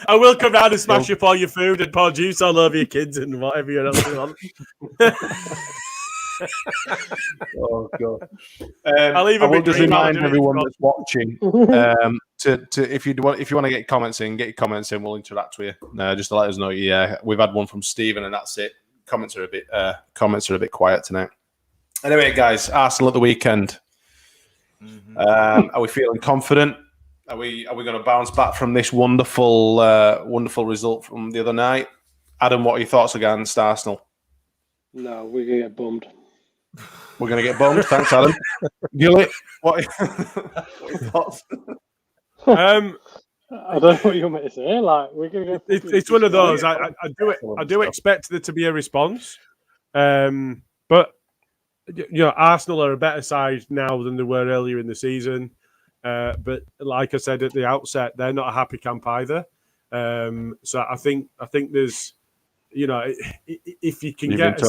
I will come round and smash up all your food and pour juice all over your kids and whatever else you want. Oh god! I'll even I will be just green remind while I do it everyone as that's watching to if you want to get comments in, get your comments in. We'll interact with you. Just to let us know. Yeah, we've had one from Stephen, and that's it. Comments are a bit quiet tonight. Anyway, guys, Arsenal at the weekend. Are we feeling confident? Are we going to bounce back from this wonderful result from the other night? Adam, what are your thoughts against Arsenal? No, we're going to get bummed. We're going to get bummed. Thanks, Adam. Gilly, what are your thoughts? I don't know what you want me to say. Like, we're going to get. It's one of those. I do expect there to be a response, but Arsenal are a better side now than they were earlier in the season. But like I said at the outset, they're not a happy camp either. So I think there's, if you can get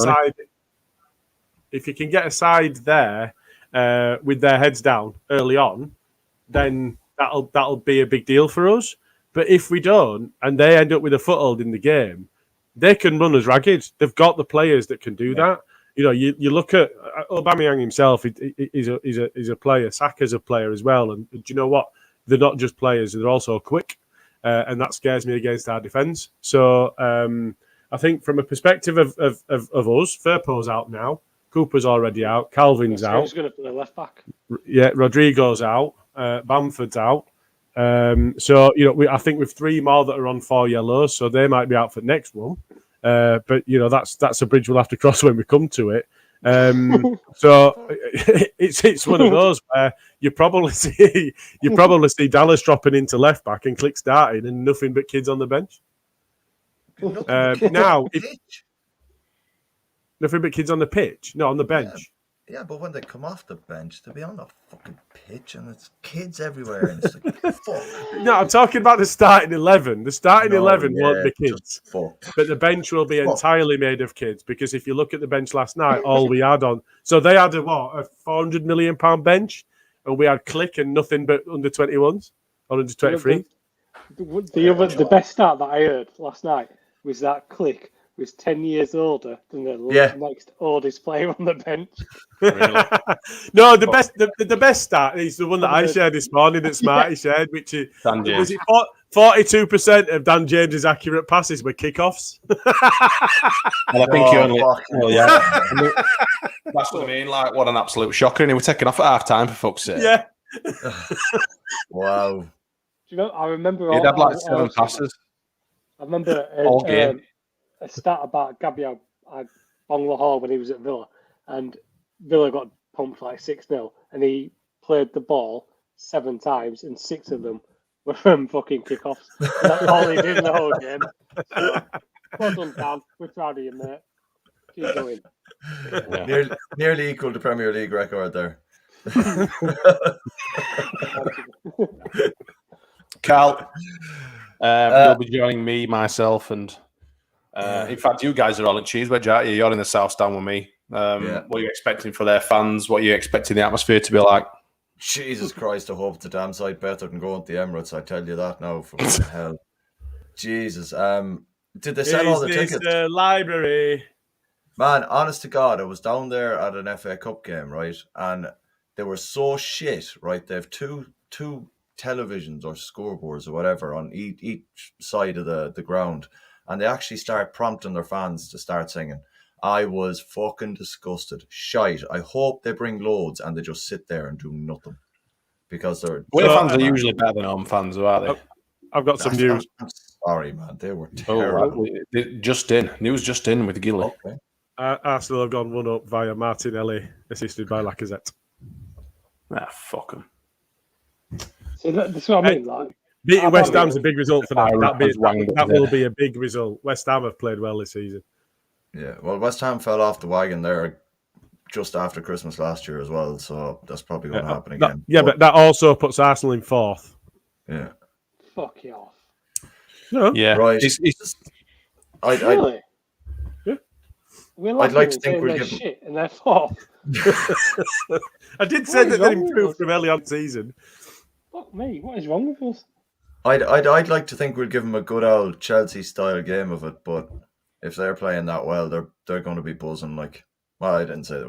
a side there with their heads down early on, then that'll be a big deal for us. But if we don't, and they end up with a foothold in the game, they can run us ragged. They've got the players that can do that. You look at Aubameyang himself. He's a player. Saka's a player as well. And do you know what? They're not just players; they're also quick, and that scares me against our defence. So I think, from a perspective of us, Firpo's out now. Cooper's already out. Calvin's out. Who's going to play left back? Yeah, Rodrigo's out. Bamford's out. So I think with 3 more that are on 4 yellows, so they might be out for the next one. But that's a bridge we'll have to cross when we come to it. So it's one of those where you probably see Dallas dropping into left back and Click starting, and nothing but kids on the bench. Nothing but kids on the pitch, no, on the bench. Yeah, but when they come off the bench, they'll be on the fucking pitch, and it's kids everywhere, and it's like, fuck. No, I'm talking about the starting 11. The starting 11 won't be kids, but the bench will be entirely made of kids. Because if you look at the bench last night, all we had on, so they had a £400 million bench, and we had Click and nothing but under 21s or under 23. The best stat that I heard last night was that Click was 10 years older than the next oldest player on the bench. Really? No, the best stat is the one that I shared this morning that Smarty shared, which is 42% of Dan James's accurate passes were kickoffs. Well, I think you only. Well, yeah, that's what I mean. Like, what an absolute shocker! And he was taken off at half time, for fuck's sake. Yeah. Wow. Do you know? I remember. He'd had like 7 passes. I remember all game. A stat about Gabriel Bonglahor when he was at Villa, and Villa got pumped like 6-0, and he played the ball 7 times, and 6 of them were from fucking kickoffs. That's all he did in the whole game. So, well done, Dan. We're proud of you, mate. Keep going. Yeah. Nearly equal to Premier League record there. Carl, you'll be joining me, myself, and in fact, you guys are all in Cheesewedge, aren't you? You're in the South Stand with me. What are you expecting for their fans? What are you expecting the atmosphere to be like? Jesus Christ, I hope it's a damn sight better than going to the Emirates. I tell you that now. For hell. Jesus. Did they sell all the tickets? Library. Man, honest to God, I was down there at an FA Cup game, right? And they were so shit, right? They have two televisions or scoreboards or whatever on each side of the ground. And they actually start prompting their fans to start singing. I was fucking disgusted. Shite. I hope they bring loads and they just sit there and do nothing. Because they're... Away fans are usually better than home fans, aren't they? I've got some news. I'm sorry, man. They were terrible. News just in with Gilly. Okay. Arsenal have gone 1-up via Martinelli, assisted by Lacazette. Fuck them. See, that's what I mean. Like, beating West Ham's a big result for them. That will be a big result. West Ham have played well this season. Yeah, well, West Ham fell off the wagon there just after Christmas last year as well, so that's probably going to happen again. But that also puts Arsenal in 4th. Yeah. Fuck you off. No. Yeah. Right. Really? I'd like to think we'll give shit and they're 4th. I did say that they improved from early on season. Fuck me, what is wrong with us? I'd like to think we'll give them a good old Chelsea style game of it, but if they're playing that well, they're going to be buzzing. Like, well, I didn't say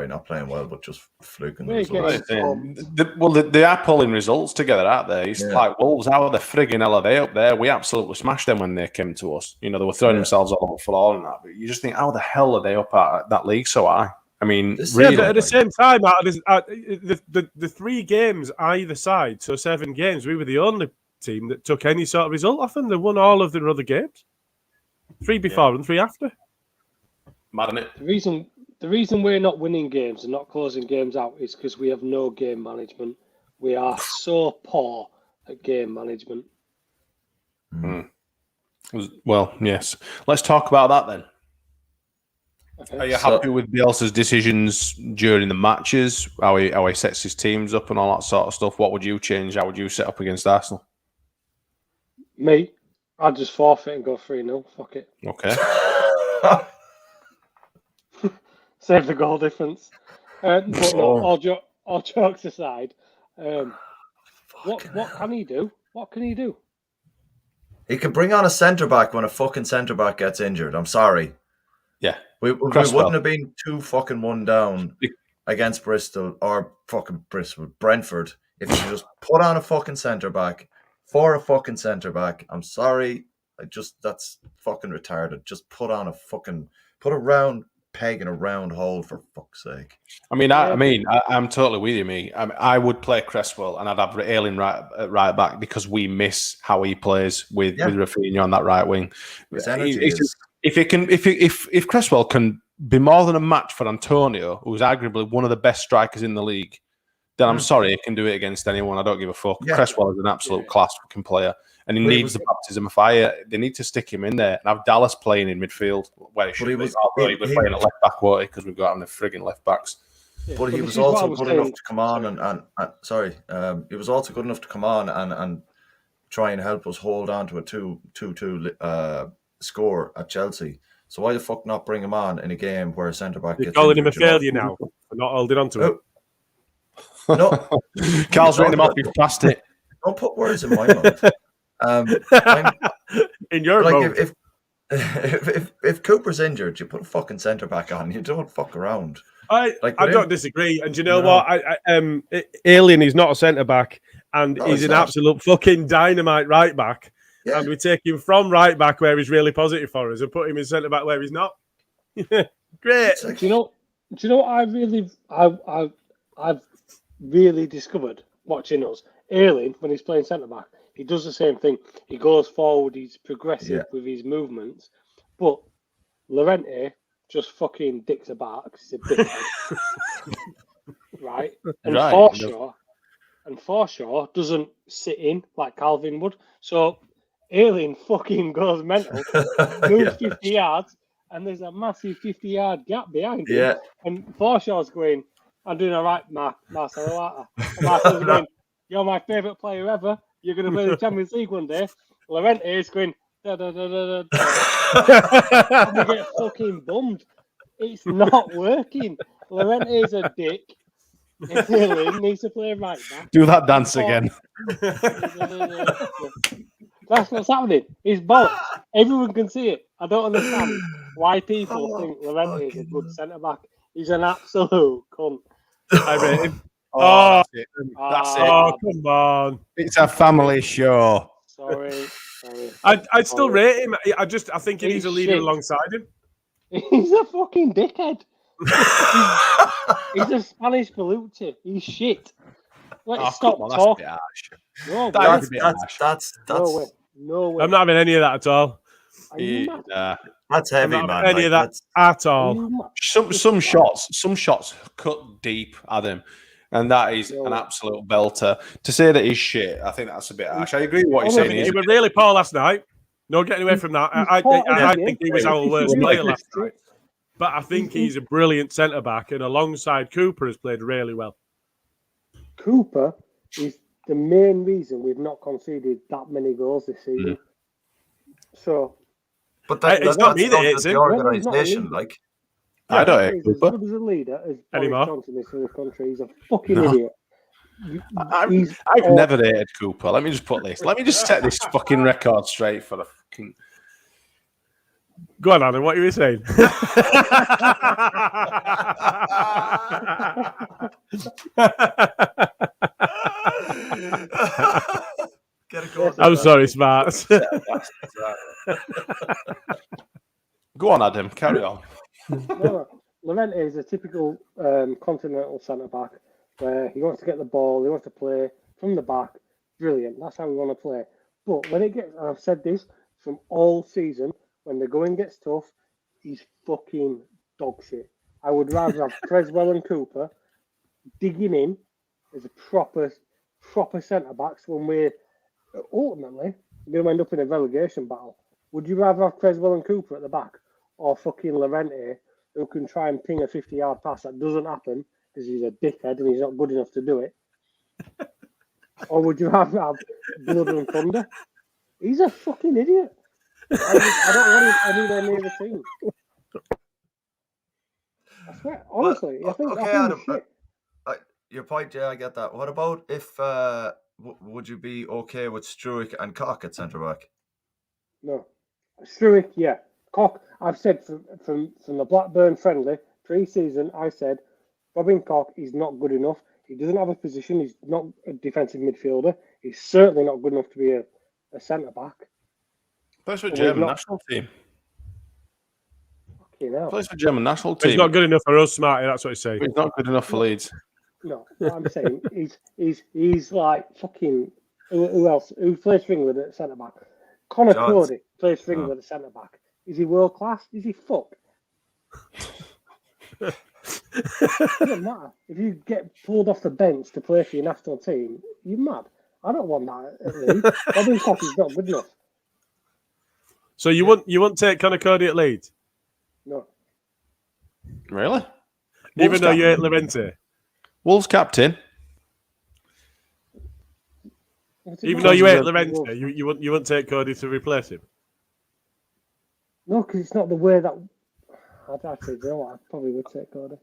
not playing well, but just fluking the results. They are pulling results together, aren't they? It's like Wolves. How the frigging hell are they up there? We absolutely smashed them when they came to us. They were throwing themselves all over the floor and that. But you just think, how the hell are they up at that league so high? I mean, This- really, At the same time, the 3 games either side, so 7 games, we were the only team that took any sort of result off them. They won all of their other games. 3 before and 3 after. mad on it. The reason we're not winning games and not closing games out is because we have no game management. We are so poor at game management. Well, yes. Let's talk about that then. Okay. Are you happy with Bielsa's decisions during the matches? How he sets his teams up and all that sort of stuff? What would you change? How would you set up against Arsenal? Me, I'd just forfeit and go 3-0. Fuck it. Okay. Save the goal difference. But no, all jokes aside, what can he do? What can he do? He can bring on a centre back when a fucking centre back gets injured. I'm sorry. Yeah. We Cresswell. wouldn't have been 2-1 down against Bristol or fucking Brentford if you just put on a fucking centre back for a fucking centre back. I'm sorry. That's fucking retarded. Just put a round peg in a round hole for fuck's sake. I'm totally with you, I would play Cresswell and I'd have Ayling right back because we miss how he plays with Rafinha on that right wing. His energy is... If Cresswell can be more than a match for Antonio, who's arguably one of the best strikers in the league, then I'm sorry, he can do it against anyone. I don't give a fuck. Yeah. Cresswell is an absolute class fucking player, and he needs the baptism of fire. They need to stick him in there and have Dallas playing in midfield where he should be. Although he was playing at left back, won't he? Because we've got him the frigging left backs. Yeah, but he was also good enough to come on he was also good enough to come on and try and help us hold on to a 2-2 score at Chelsea. So why the fuck not bring him on in a game where a centre back gets calling him a failure now for not holding on to it? No, Carl's written him off. He's past it. Don't put words in my mouth. In your mouth. If Cooper's injured, you put a fucking centre back on. You don't fuck around. I don't disagree. And you know what? Ayling is not a centre back, and he's an absolute fucking dynamite right back. Yeah. And we take him from right back where he's really positive for us and put him in centre back where he's not. Great. Do you know what I've really discovered watching us? Ayling, when he's playing centre back, he does the same thing. He goes forward, he's progressive with his movements. But Llorente just fucking dicks about because he's a dickhead. Right? And Forshaw doesn't sit in like Calvin would. So Ayling fucking goes mental, moves 50 yards, and there's a massive 50-yard gap behind him. Yeah. And Forshaw's going, I'm doing all right, Marcelo. And Marcelo's going, you're my favourite player ever. You're going to play the Champions League one day. Llorente is going, and we get fucking bummed. It's not working. Llorente is a dick. Ayling needs to play right back. Do that dance again. That's what's happening. He's bollocks. Everyone can see it. I don't understand why people think Llorente is a good centre back. He's an absolute cunt. I rate him. That's it. That's it. Oh, come on. It's a family show. Sorry. I'd still rate him. I think he needs a leader alongside him. He's a fucking dickhead. He's a Spanish Belucci. He's shit. Let's stop talking. That's no way. I'm not having any of that at all. That's heavy, man. Any of that at all. Some shots cut deep at him, and that is an absolute belter. To say that he's shit, I think that's a bit harsh. I agree with what you're saying. He was really poor last night. No getting away from that. I think he was our worst player last night. But I think he's a brilliant centre back, and alongside Cooper has played really well. Cooper is the main reason we've not conceded that many goals this season. So, but it's not me that hates him. The organisation, I don't hate Cooper. As good as a leader as Boris Johnson is for the country. He's a fucking idiot. I've never hated Cooper. Let me just put this. Let me just set this fucking record straight for the fucking. Go on, Adam. What you were saying? I'm sorry, Smart. Go on, Adam. Carry on. No, Llorente is a typical continental centre back where he wants to get the ball, he wants to play from the back. Brilliant. That's how we want to play. But when it gets, and I've said this from all season, when the going gets tough, he's fucking dog shit. I would rather have Creswell and Cooper digging in as a proper centre backs when we're ultimately going to end up in a relegation battle. Would you rather have Creswell and Cooper at the back or fucking Llorente who can try and ping a 50-yard pass that doesn't happen because he's a dickhead and he's not good enough to do it? Or would you rather have Blood and Thunder? He's a fucking idiot. I don't want him anywhere near the team. I swear, honestly, I think Adam, shit. your point, yeah, I get that. What about if would you be okay with Struik and Cock at centre back? No, Struik, yeah. Cock. I've said from the Blackburn friendly pre-season, I said Robin Cock is not good enough. He doesn't have a position. He's not a defensive midfielder. He's certainly not good enough to be a centre back. Plays for the German national team. Fucking hell. Plays for the German national team. He's not good enough for us, Smarty. That's what he's saying. He's not good enough for Leeds. No, what I'm saying he's like fucking. Who else? Who plays for England at centre back? Connor Cody plays for England at centre back. Is he world class? Is he fucked? Doesn't matter. If you get pulled off the bench to play for your national team, you're mad. I don't want that at Leeds. Robin Koch is not good enough. So you wouldn't take Connor Cody at Leeds? No. Really? Even though you hate Llorente? Wolves captain. Even though you hate Llorente, you wouldn't take Cody to replace him? No, because it's not the way that... I'd actually, you know what, I probably would take Cody.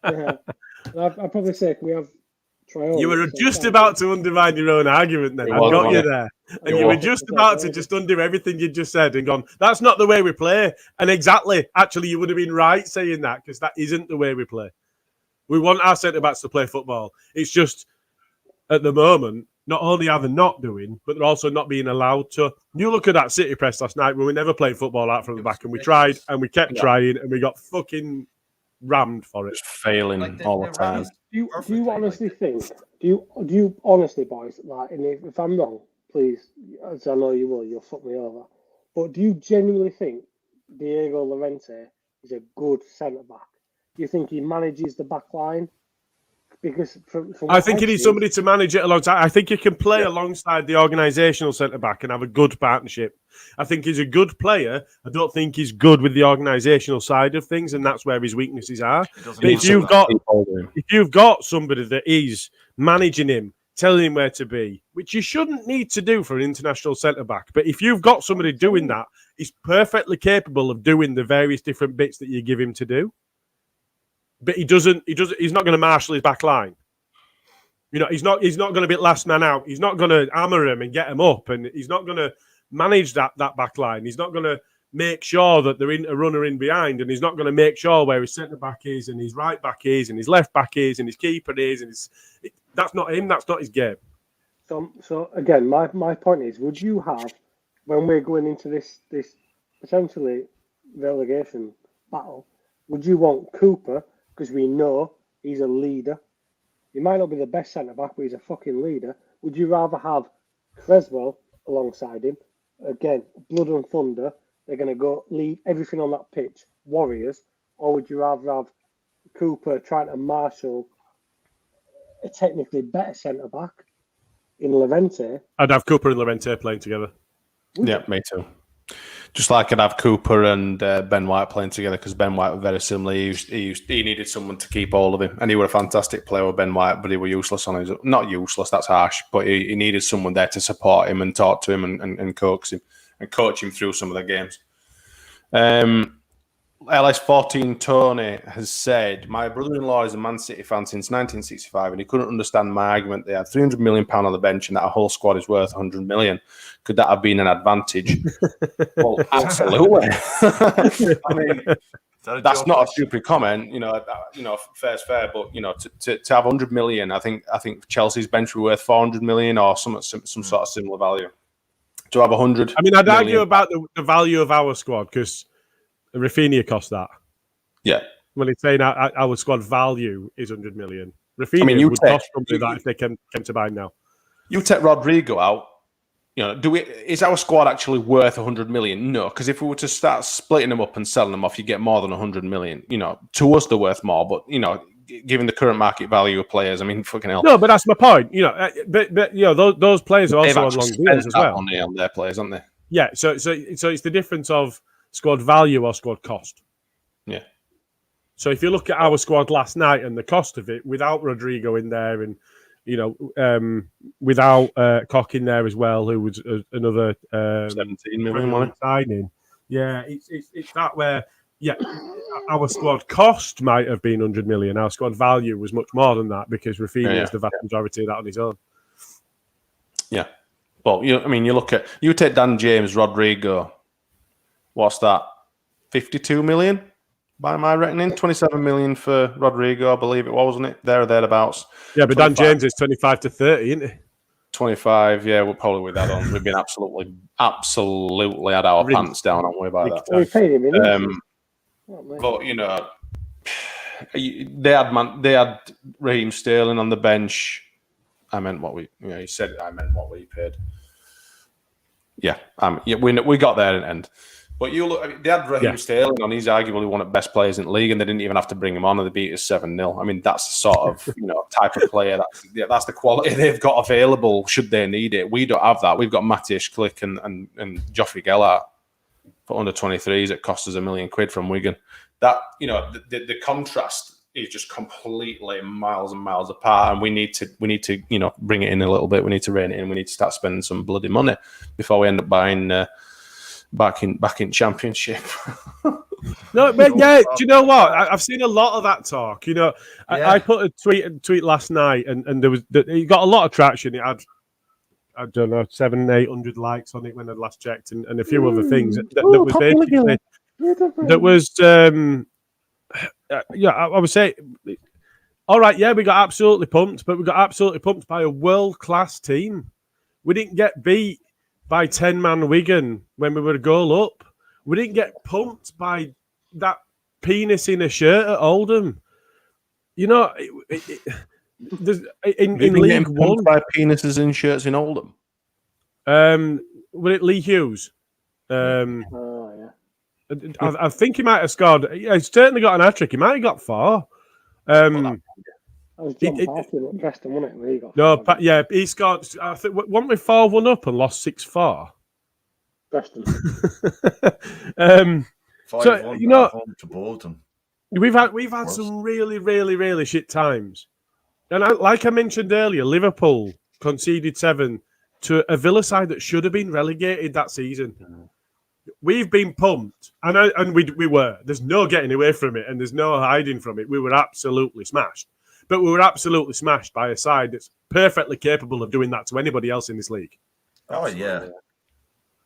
Yeah. I'd probably say we have Traore. You were just about to undermine your own argument then. I got you there. And you were just about to just undo everything you just said and gone, that's not the way we play. And exactly, actually, you would have been right saying that because that isn't the way we play. We want our centre-backs to play football. It's just, at the moment, not only are they not doing, but they're also not being allowed to. You look at that City press last night when we never played football out from the back and we tried and we kept trying and we got fucking rammed for it. Just failing all the time. Do you honestly think? Do you honestly, boys? Like, and if I'm wrong, please, as I know you will, you'll fuck me over. But do you genuinely think Diego Llorente is a good centre back? Do you think he manages the back line? Because from I think he needs somebody to manage it alongside. I think he can play alongside the organisational centre back and have a good partnership. I think he's a good player. I don't think he's good with the organisational side of things, and that's where his weaknesses are. But if you've got somebody that is managing him, telling him where to be, which you shouldn't need to do for an international centre back, but if you've got somebody doing that, he's perfectly capable of doing the various different bits that you give him to do. But he's not going to marshal his back line. You know, he's not going to be last man out. He's not going to hammer him and get him up, and he's not going to manage that back line. He's not going to make sure that they're in a runner in behind, and he's not going to make sure where his centre back is, and his right back is, and his left back is, and his keeper is, and that's not him. That's not his game. So again, my point is, would you have, when we're going into this potentially relegation battle, would you want Cooper? Because we know he's a leader. He might not be the best centre-back, but he's a fucking leader. Would you rather have Creswell alongside him? Again, blood and thunder. They're going to go leave everything on that pitch. Warriors. Or would you rather have Cooper trying to marshal a technically better centre-back in Llorente? I'd have Cooper and Llorente playing together. Yeah, me too. Just like I'd have Cooper and Ben White playing together because Ben White were very similar. He needed someone to keep hold of him, and he were a fantastic player with Ben White, but he were useless on his. Not useless, that's harsh, but he needed someone there to support him and talk to him and coax him and coach him through some of the games. LS14 Tony has said, my brother-in-law is a Man City fan since 1965 and he couldn't understand my argument. They had £300 million on the bench and that whole squad is worth £100 million. Could that have been an advantage? Well, absolutely. I mean, that's not a stupid comment. Fair's fair, but to have £100 million, I think Chelsea's bench were worth £400 million or some sort of similar value. To have 100. I mean, I'd argue about the value of our squad because Rafinha cost that. Yeah. When it's saying our squad value is 100 million. Rafinha you would take- cost something that if they came to buy now. You take Rodrigo out. Is our squad actually worth 100 million? No, because if we were to start splitting them up and selling them off, you get more than 100 million. To us they're worth more, but given the current market value of players, I mean, fucking hell. No, but that's my point. But those players are They've also on actually long spent deals as that well. money on their players, haven't they? Yeah, so it's the difference of squad value or squad cost. Yeah. So if you look at our squad last night and the cost of it, without Rodrigo in there, and without Koch in there as well, who was another 17 million money signing. Yeah, it's that where our squad cost might have been 100 million. Our squad value was much more than that because Rafinha is the vast majority of that on his own. Yeah. Well, you take Dan James, Rodrigo. What's that? 52 million by my reckoning. 27 million for Rodrigo, I believe it was, wasn't it? There or thereabouts. Yeah, but 25. Dan James is 25 to 30, isn't he? 25, yeah, we'll probably with that on. We've been absolutely had our pants down, haven't we, by that time? We paid him in. But they had Raheem Sterling on the bench. I meant what we paid. Yeah, we got there in the end. But they had Raheem Sterling on. He's arguably one of the best players in the league, and they didn't even have to bring him on, and they beat us 7-0. I mean, that's the sort of type of player that's the quality they've got available should they need it. We don't have that. We've got Matthias Klick and Joffrey Gellart for under 23s. It cost us £1 million from Wigan. That the contrast is just completely miles and miles apart, and we need to bring it in a little bit. We need to rein it in. We need to start spending some bloody money before we end up buying back in Championship. No, but do you know what? I've seen a lot of that talk. I put a tweet last night, and there was it got a lot of traction. It had, I don't know, 700-800 likes on it when I last checked, and a few other things. That was basically that was. I would say, all right, we got absolutely pumped, but we got absolutely pumped by a world-class team. We didn't get beat by 10-man Wigan when we were a goal up. We didn't get pumped by that penis in a shirt at Oldham. There's in League One by penises in shirts in Oldham. Was it Lee Hughes? I think he might have scored. Yeah, he's certainly got an hat-trick. He might have got 4. That was John Parkin at Preston, wasn't it? Where he got he scored. I think weren't we 4-1 up and lost 6-4? Preston. 5-1 home to Bolton. We've had some really, really, really shit times, and like I mentioned earlier, Liverpool conceded 7 to a Villa side that should have been relegated that season. We've been pumped, and we were. There's no getting away from it, and there's no hiding from it. We were absolutely smashed. But we were absolutely smashed by a side that's perfectly capable of doing that to anybody else in this league. Oh, yeah.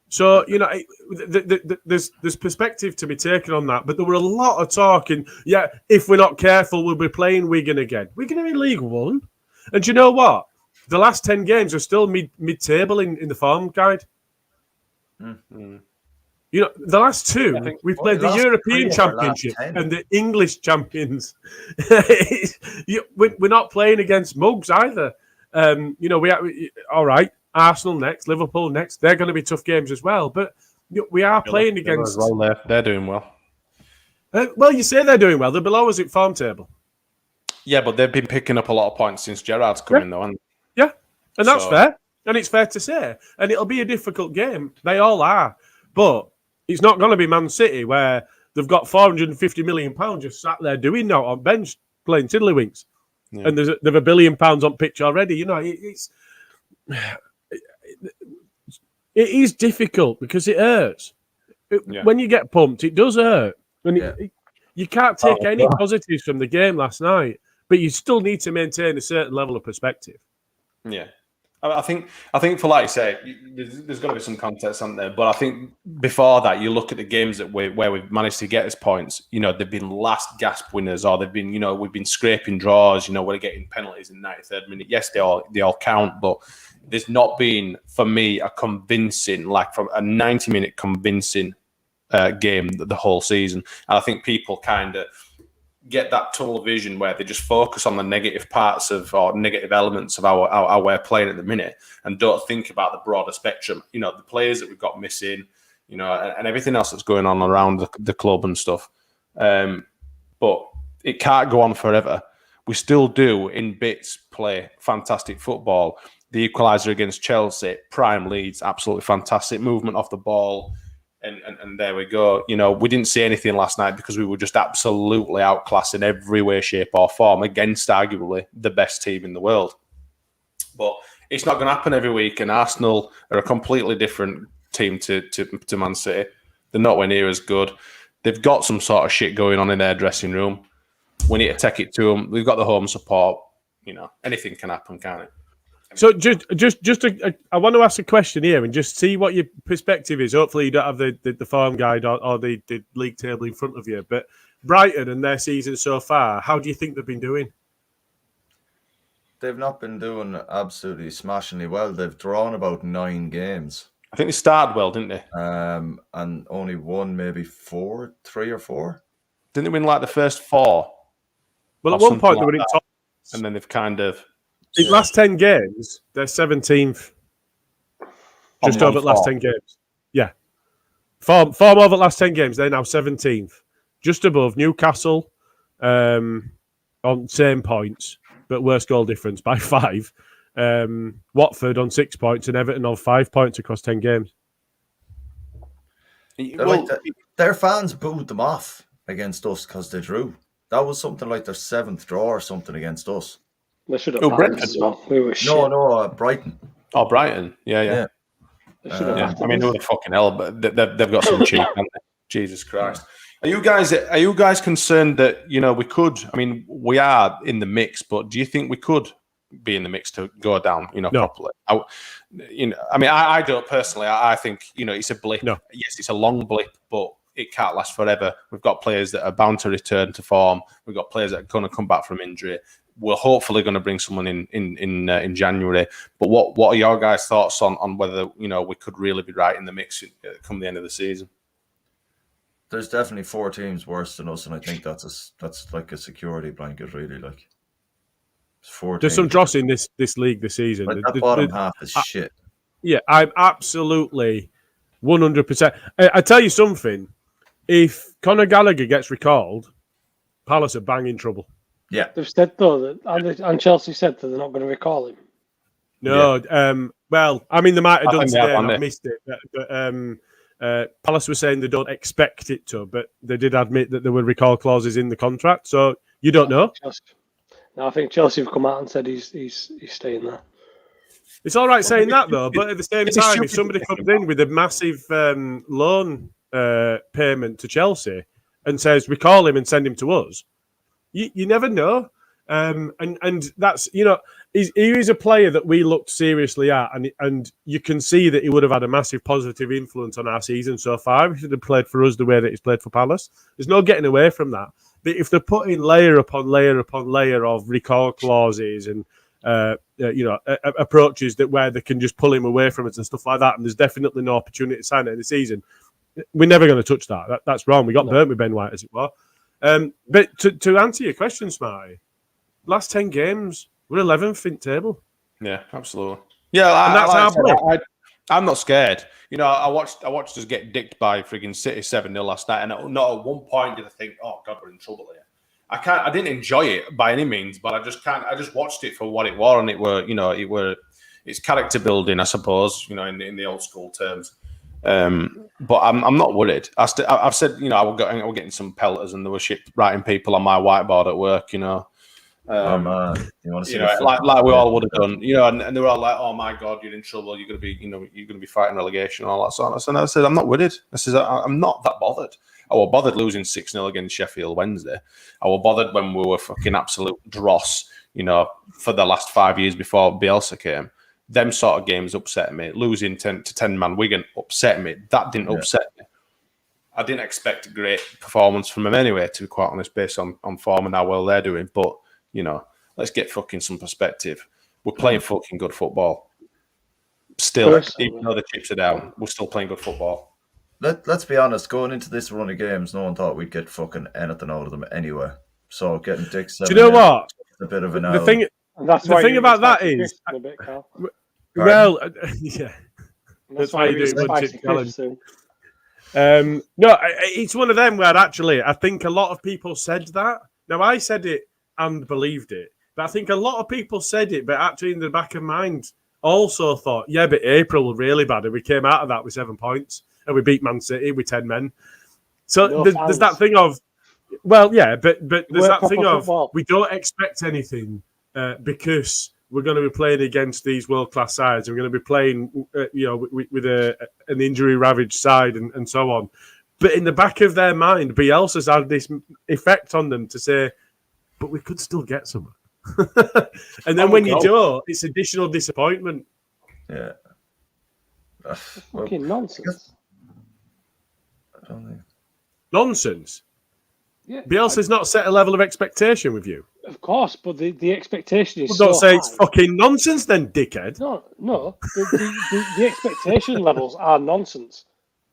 So, there's perspective to be taken on that. But there were a lot of talking. Yeah, if we're not careful, we'll be playing Wigan again. Wigan are in League One. And do you know what? The last 10 games are still mid-table in the form guide. Mm-hmm. The last 2, we played the European Championship and the English champions. We're not playing against mugs either. All right, Arsenal next, Liverpool next. They're going to be tough games as well. But we are playing against. Well, they're doing well. Well, you say they're doing well. They're below us at form table. Yeah, but they've been picking up a lot of points since Gerrard's come in, though. And that's fair. And it's fair to say. And it'll be a difficult game. They all are. But it's not going to be Man City where they've got £450 million just sat there doing that on bench playing tiddlywinks, and they've £1 billion on pitch already. It is difficult because it hurts. When you get pumped, it does hurt. And you can't take any positives from the game last night, but you still need to maintain a certain level of perspective. Yeah. I think for like you say, there's got to be some context on there. But I think before that, you look at the games where we've managed to get us points. They've been last gasp winners, or they've been, we've been scraping draws. We're getting penalties in the 93rd minute. Yes, they all count, but there's not been for me a convincing, like from a 90-minute convincing game the whole season. And I think people kind of get that tunnel vision where they just focus on the negative parts of or negative elements of how we're playing at the minute and don't think about the broader spectrum. You know, the players that we've got missing, you know, and everything else that's going on around the club and stuff. But it can't go on forever. We still do, in bits, play fantastic football. The equaliser against Chelsea, prime leads, absolutely fantastic movement off the ball. And there we go. You know, we didn't see anything last night because we were just absolutely outclassed in every way, shape or form against arguably the best team in the world. But it's not going to happen every week. And Arsenal are a completely different team to Man City. They're nowhere near as good. They've got some sort of shit going on in their dressing room. We need to take it to them. We've got the home support. You know, anything can happen, can't it? So I want to ask a question here and just see what your perspective is. Hopefully you don't have the form guide or the league table in front of you. But Brighton and their season so far, how do you think they've been doing? They've not been doing absolutely smashingly well. They've drawn about 9 games. I think they started well, didn't they? And only won maybe 3 or 4. Didn't they win like the first 4? Well, at one point they were in top. And then they've kind of... In the last 10 games, they're 17th. Just over the last 10 games. Yeah. Form over the last 10 games, they're now 17th. Just above Newcastle on same points, but worse goal difference by 5. Watford on 6 points and Everton on 5 points across 10 games. Well, their fans booed them off against us because they drew. That was something like their 7th draw or something against us. They should have Brentford as well. We were shit. No, Brighton. Oh, Brighton. Yeah. I mean, who the fucking hell? But they've got some cheek, haven't they? Jesus Christ. Are you guys concerned that, you know, we could? I mean, we are in the mix, but do you think we could be in the mix to go down? You know, properly. I don't personally. I think, you know, it's a blip. No. Yes, it's a long blip, but it can't last forever. We've got players that are bound to return to form. We've got players that are going to come back from injury. We're hopefully going to bring someone in January. But what are your guys' thoughts on whether, you know, we could really be right in the mix come the end of the season? There's definitely 4 teams worse than us, and I think that's like a security blanket, really. Like, there's some dross in this league this season. Like that bottom half is shit. Yeah, I'm absolutely 100%. I tell you something. If Conor Gallagher gets recalled, Palace are bang in trouble. Yeah, they've said though that, and Chelsea said that they're not going to recall him. No, well, I mean they might have done today, and I missed it. But Palace were saying they don't expect it to, but they did admit that there were recall clauses in the contract. So you don't know. No, I think Chelsea have come out and said he's staying there. It's all right saying that though, but at the same time, if somebody comes in with a massive loan payment to Chelsea and says recall him and send him to us. You never know. And that's, you know, he is a player that we looked seriously at, and you can see that he would have had a massive positive influence on our season so far if he had played for us the way that he's played for Palace. There's no getting away from that. But if they're putting layer upon layer upon layer of recall clauses and approaches that where they can just pull him away from it and stuff like that, and there's definitely no opportunity to sign it in the season, we're never going to touch that. That's wrong. We got burnt with Ben White, as it were. But to answer your question, Smarty, last 10 games, we're 11th in table. Yeah, absolutely. Yeah, I'm not scared. You know, I watched us get dicked by frigging City 7-0 last night, and not at one point did I think, oh God, we're in trouble here. I didn't enjoy it by any means, but I just watched it for what it was, and it's character building, I suppose, you know, in the old school terms. But I'm not worried. I've said, you know, we're getting some pelters, and there were shit writing people on my whiteboard at work, you know. You want to see like we all would have done, you know, and they were all like, "Oh my God, you're in trouble. You're gonna be fighting relegation and all that sort of stuff." And I said, "I'm not worried. I'm not that bothered. I was bothered losing 6-0 against Sheffield Wednesday. I was bothered when we were fucking absolute dross, you know, for the last 5 years before Bielsa came. Them sort of games upset me. Losing 10-man Wigan upset me. That didn't upset me. I didn't expect a great performance from them anyway, to be quite honest, based on form and how well they're doing. But, you know, let's get fucking some perspective. We're playing fucking good football. Still, even though the chips are down, we're still playing good football. Let's be honest, going into this run of games, no one thought we'd get fucking anything out of them anyway. So getting Dick 7. Do you know what? A bit of an The thing, And that's the why thing you about that spicy is, crisps in a bit, Carl. well, yeah. And That's why why you you do eat it one spicy chip challenge. crisps soon. No, it's one of them where actually I think a lot of people said that. Now I said it and believed it, but I think a lot of people said it, but actually in the back of mind also thought, yeah, but April was really bad, and we came out of that with 7 points, and we beat Man City with 10 men. So No there's that fans. thing of, well, yeah, but there's weren't that thing proper of football. we don't expect anything because we're going to be playing against these world-class sides. We're going to be playing, with an injury-ravaged side and so on. But in the back of their mind, Bielsa's had this effect on them to say, but we could still get some. And then when you do, it's additional disappointment. Yeah. Fucking nonsense. I don't think. Nonsense. Yeah, Bielsa's not set a level of expectation with you. of course, but the expectation is Well, don't so say high. it's fucking nonsense then, dickhead. No. The expectation levels are nonsense.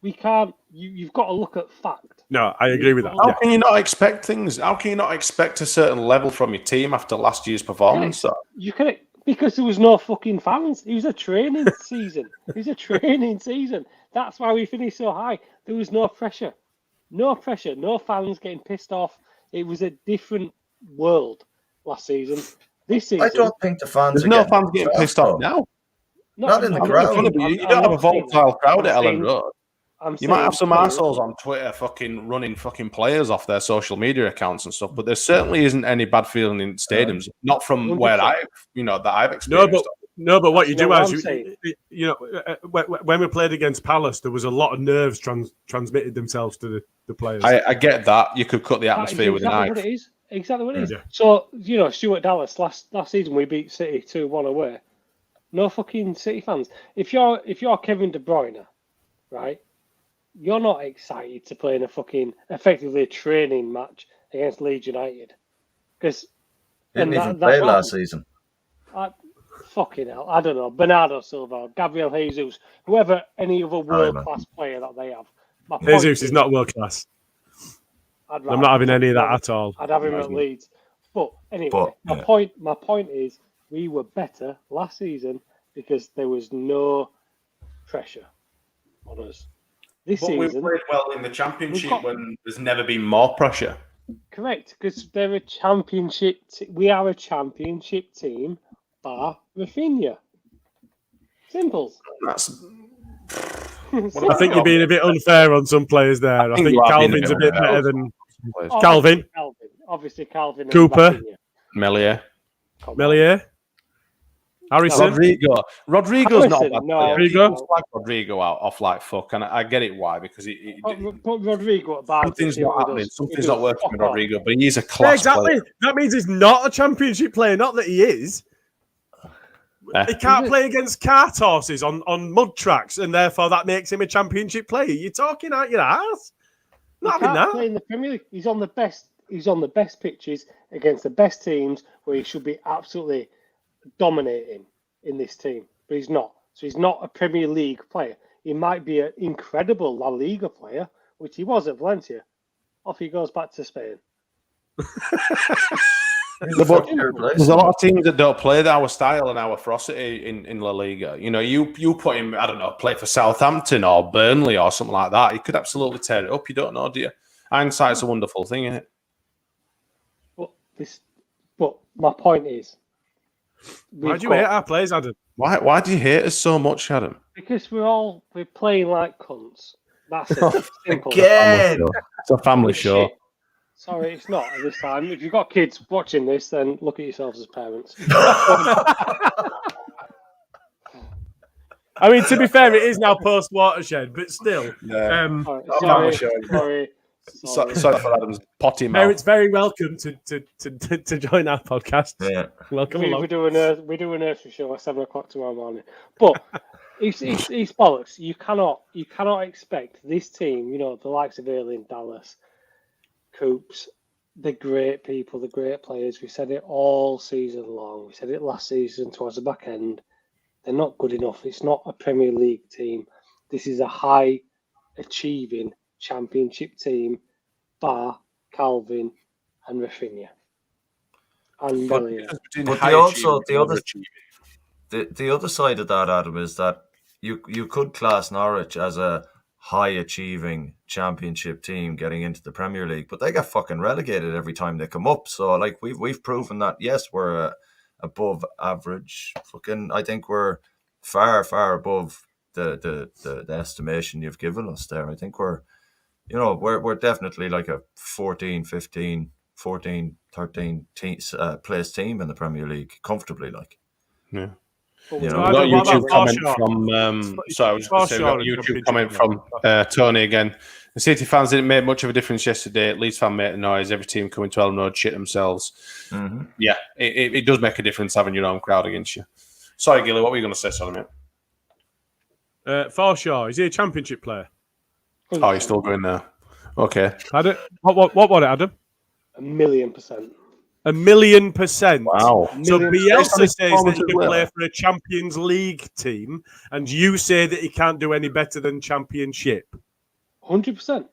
We can't. You've got to look at fact. No, I agree with that. How Yeah. can you not expect things? How can you not expect a certain level from your team after last year's performance? You can, because there was no fucking fans. It was a training season. It was a training season. That's why we finished so high. There was no pressure. No pressure. No fans getting pissed off. It was a different world last season. This season, I don't think the fans. There's no fans getting pissed off now. Not in the I'm crowd. saying- You I'm don't have a not saying volatile that. crowd I'm at Ellen saying- Road. I'm You might saying have some players- arseholes on Twitter fucking running fucking players off their social media accounts and stuff, but there certainly isn't any bad feeling in stadiums. Not from 100%. where I've experienced. No, but what That's you do not is, what I'm when we played against Palace, there was a lot of nerves transmitted themselves to the players. I get that. You could cut the That is atmosphere with a exactly knife. what it is. Exactly what it is. Yeah. So, Stuart Dallas, last season we beat City 2-1 away. No fucking City fans. If you're Kevin De Bruyne, right, you're not excited to play in a fucking effectively a training match against Leeds United. Because Didn't even play last season. Fucking hell, I don't know. Bernardo Silva, Gabriel Jesus, whoever, any other world-class player that they have. My point Jesus is not world class. I'm I'm not having any of that at all. I'd have him at Leeds. But anyway, But, my point is we were better last season because there was no pressure on us. This But we season, played well in the championship got- when there's never been more pressure. correct, because they're a championship. We are a championship team, bar Rafinha. Simple. That's I think you're being a bit unfair on some players there. I think you are being Calvin's a a bit bit better than Oh, Calvin. Obviously Calvin. and Cooper. Rafinha. Melier. Come on. Melier, Harrison. Rodrigo's not a Harrison, bad no, player. Rodrigo? People flag Rodrigo out off like fuck, and I get it why, because Put Rodrigo at Barnes. something's not happening. Something's not working with Fuck off. Rodrigo, but he's a Yeah, class exactly. player. That means he's not a championship player. Not that he is. He can't play against cart horses on mud tracks, and therefore that makes him a championship player. You're talking out your ass. Not He having can't that. play in the Premier League. He's on the best pitches against the best teams where he should be absolutely dominating in this team, but he's not. So he's not a Premier League player. He might be an incredible La Liga player, which he was at Valencia. Off he goes back to Spain. There's a lot of teams that don't play our style and our ferocity in La Liga. You put him, I don't know, play for Southampton or Burnley or something like that. He could absolutely tear it up. You don't know, do you? Hindsight's a wonderful thing, isn't it? But my point is, Why do you hate our players, Adam? Why do you hate us so much, Adam? because we're playing like cunts. That's it. Simple. Again. It's a family show. Shit. Sorry, it's not at this time. If you've got kids watching this, then look at yourselves as parents. I mean, to be fair, it is now post Watershed, but still. Yeah. Sorry, Sorry sorry. Sorry for Adam's potty mouth. Parents very welcome to join our podcast. Yeah. Welcome We along. do a nursery show at 7:00 tomorrow morning. But it's bollocks. You cannot expect this team. The likes of Erling, Dallas, Coops, the great people, the great players. We said it all season long. We said it last season towards the back end. They're not good enough. It's not a Premier League team. This is a high achieving championship team, bar Calvin, and Rafinha. And But- Bellingham. But they also the other side of that, Adam, is that you could class Norwich as a high achieving championship team getting into the Premier League, but they get fucking relegated every time they come up. So like we've proven that yes, we're above average. Fucking, I think we're far above the estimation you've given us there. I think we're definitely like a 14, 15, 14, 13 place team in the Premier League comfortably, like. Yeah. But So We've I got a don't know YouTube about comment Forshaw. from sorry, I was just going to say, we've got a Forshaw in YouTube Championship comment now. from Tony again. The City fans didn't make much of a difference yesterday. Leeds fan made a noise. Every team coming to Elland Road shit themselves. Mm-hmm. Yeah, it does make a difference having your own crowd against you. Sorry, Gilly, what were you going to say, sorry, mate? Forshaw, is he a Championship player? Oh, you're still going there. Okay. Adam? What was it, Adam? 1,000,000%. 1,000,000%. Wow. So Bielsa says that performance he as can well. play for a Champions League team, and you say that he can't do any better than Championship. 100%.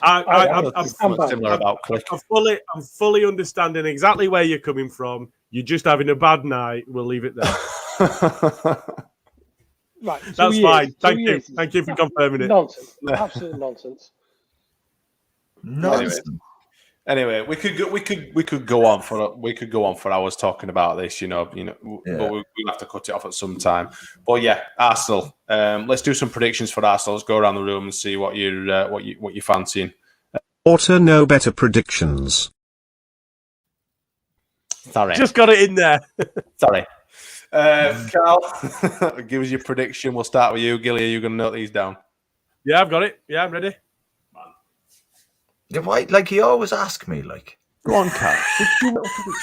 I'm Similar about Click. I'm fully understanding exactly where you're coming from. You're just having a bad night. We'll leave it there. Right. That's fine. Thank you. Thank you for confirming it. Nonsense. Absolute nonsense. Nonsense. Anyway, we could go on for hours talking about this, Yeah. but we'll have to cut it off at some time. But yeah, Arsenal. Let's do some predictions for Arsenal. Let's go around the room and see what you're fancying. Auto no better predictions. Sorry, Just got it in there. sorry. Carl, give us your prediction. We'll start with you, Gilly. Are you going to note these down? Yeah, I've got it. Yeah, I'm ready. Yeah, why? Like he always ask me, like. Go on, Carl.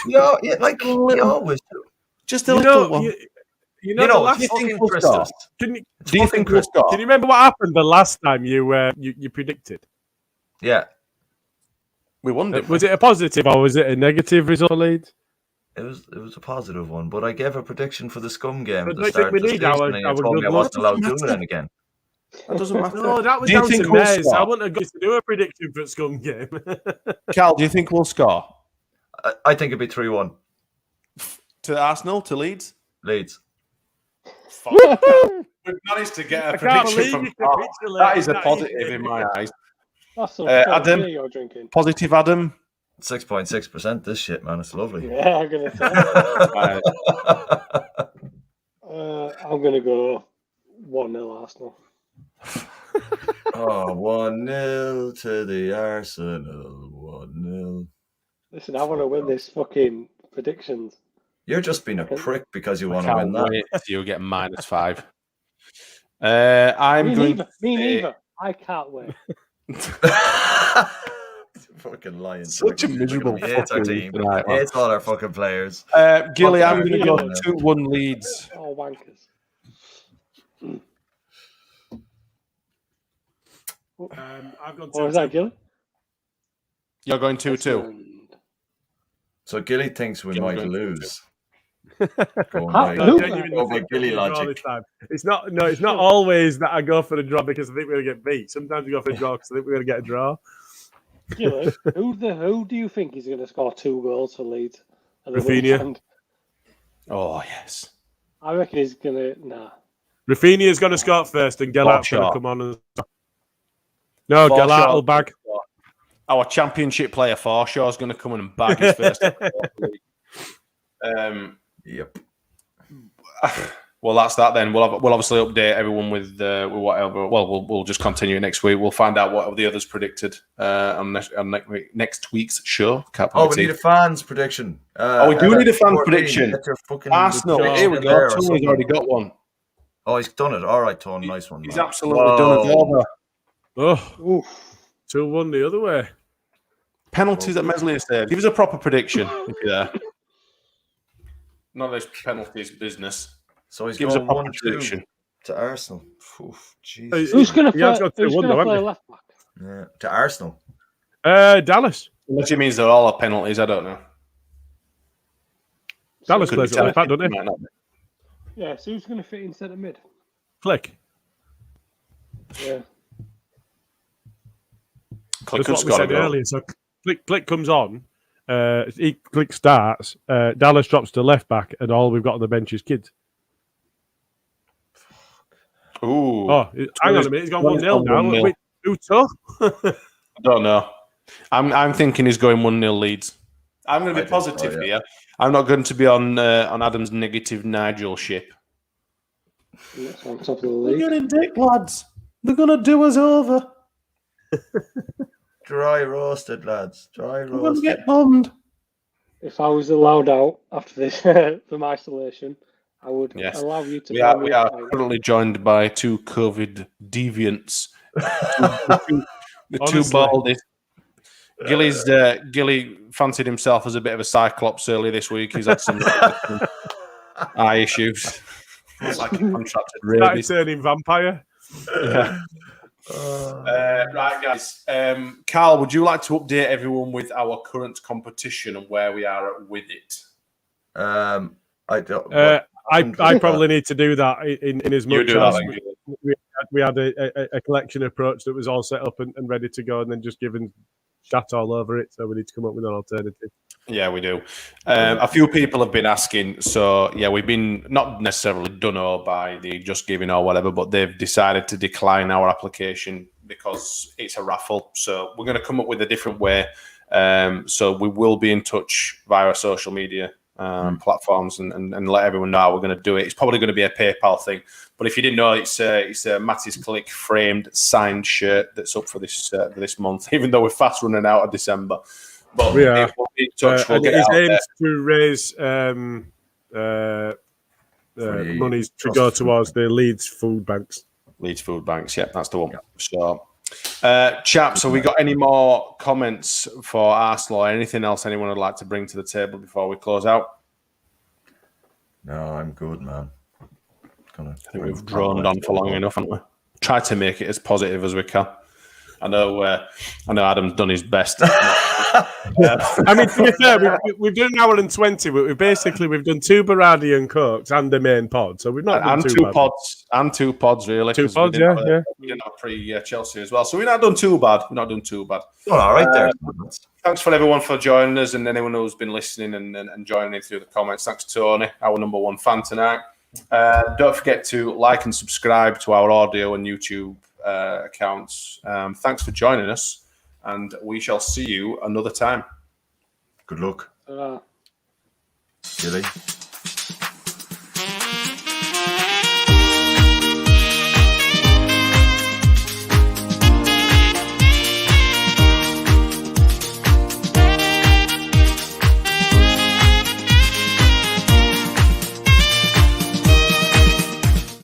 Yeah, like he always do. Just a little one. You know, the last fucking we'll Christmas. start? Can you, Do you think we'll score? can you remember what happened the last time you predicted? Yeah, We won, didn't we? Was it a positive or was it a negative result, Leeds? it was a positive one, but I gave a prediction for the Scum game But at do the you start think we of the need season, our and you told good me I luck? wasn't allowed to do it again. That doesn't matter. No, that was Do you down think to we'll Mays. score? I wouldn't have got to do a prediction for the Scum game. Carl, do you think we'll score? I think it'd be 3-1 To Arsenal? To Leeds? Leeds. We've managed to get a I can't prediction believe from you Carl. capitulated. That is a That positive is- in my eyes. That's some Adam? beer you're drinking. Positive, Adam. 6.6%. This shit, man, it's lovely. Yeah, I'm going to say. I'm going to go 1-0 Arsenal. Oh, 1-0 to the Arsenal. 1-0. Listen, I want to win this fucking predictions. You're just being a prick because you I want to win can't that. wait till you get -5. I'm Me going neither. to Me say- neither. I can't wait. Fucking lying. Such a prick. miserable He hates our fucking team. tonight, man. Hates all our fucking players. Gilly, I'm Fuck going to you. go 2-1 Leeds. Oh, wankers. I've gone What was that, Gilly? You're going 2-2. So Gilly thinks we Gilly might going lose. Going How- by, who- going by Gilly logic. It's not always that I go for the draw because I think we're going to get beat. Sometimes we go for the draw because I think we're going to get a draw. Gilly, who do you think is going to score 2 goals for Leeds? at the Rafinha. weekend? Oh, yes. I reckon he's going to... Nah. Rafinha's going to score first and Gellart's going to Forshaw. come on. No, Forshaw. Gellart will bag. Our championship player Forshaw is going to come in and bag his first. Yep. Well, that's that then. We'll obviously update everyone with whatever. Well, we'll just continue next week. We'll find out what the others predicted on next week's show. Can't Oh, we wait. need a fans prediction. We do need a fan 14. prediction. Get your fucking Arsenal. job Here we in go. there or Tony's something. already got one. Oh, he's done it. All right, Tone. Nice one. He's man. absolutely done it over. Oh, Oof. 2-1 the other way. Penalties at Meslier Stadium. Give us a proper prediction if you're there. Not this penalties business. So he's Give us a going proper 1-2 prediction. to Arsenal. Oof, Jesus. Who's going to He has play, got 2-1 though, hasn't he? left back? Yeah, to Arsenal. Dallas. Unless it means they're all penalties, I don't know. Dallas Could plays be at left back, telling. don't they? Might not be. Yeah, so who's going to fit in centre mid? Click. Yeah. Click That's could what we score a said goal. earlier. So Click comes on, he clicks starts. Dallas drops to left back, and all we've got on the bench is kids. Ooh. Oh, hang on a minute. He's gone 1-0 now. 1-0. A bit too tough. I don't know. I'm thinking he's going 1-0 Leeds. I'm going to be positive so, yeah. here. I'm not going to be on Adam's negative Nigel ship. That's on top of the We're league. getting dick, lads. They're going to do us over. Dry roasted, lads. Dry We're going to roasted. get bombed. If I was allowed out after this from isolation, I would Yes. allow you to We buy are, me we a are pint. currently joined by two COVID deviants. The two Honestly. baldies. Gilly fancied himself as a bit of a cyclops earlier this week. He's had some eye issues. It's like he contracted Started rabies. turning vampire. Yeah. Right, guys. Carl, would you like to update everyone with our current competition and where we are with it? I don't. I probably need to do that in as You much do as that, then. we had a collection approach that was all set up and ready to go, and then just given chat all over it. So we need to come up with an alternative. Yeah, we do. A few people have been asking. So, yeah, we've been not necessarily done or by the Just Giving or whatever, but they've decided to decline our application because it's a raffle. So we're going to come up with a different way. So we will be in touch via our social media platforms and let everyone know how we're going to do it. It's probably going to be a PayPal thing. But if you didn't know, it's a Matty's Click framed signed shirt that's up for this month, even though we're fast running out of December. But We are. we'll be in touch. We'll and get it is out aimed there. to raise monies to go towards the Leeds food banks. Leeds Food Banks, yeah, that's the one. Yeah. So, chaps, have we got any more comments for Arsenal or anything else anyone would like to bring to the table before we close out? No, I'm good, man. I think we've droned on for long enough, haven't we? Try to make it as positive as we can. I know Adam's done his best. I mean, to be fair, we've done an hour and 20, but we've done two Baradi and Cokes and the main pod, so we've not done and too two bad. pods really. 2 'cause pods, we didn't yeah. have we didn't have pre-Chelsea as well, so we're not done too bad. Oh, all right there. Thanks for everyone for joining us and anyone who's been listening and joining in through the comments. Thanks, Tony, our number one fan tonight. Don't forget to like and subscribe to our audio and YouTube accounts. Thanks for joining us, and we shall see you another time. Good luck. Gilly.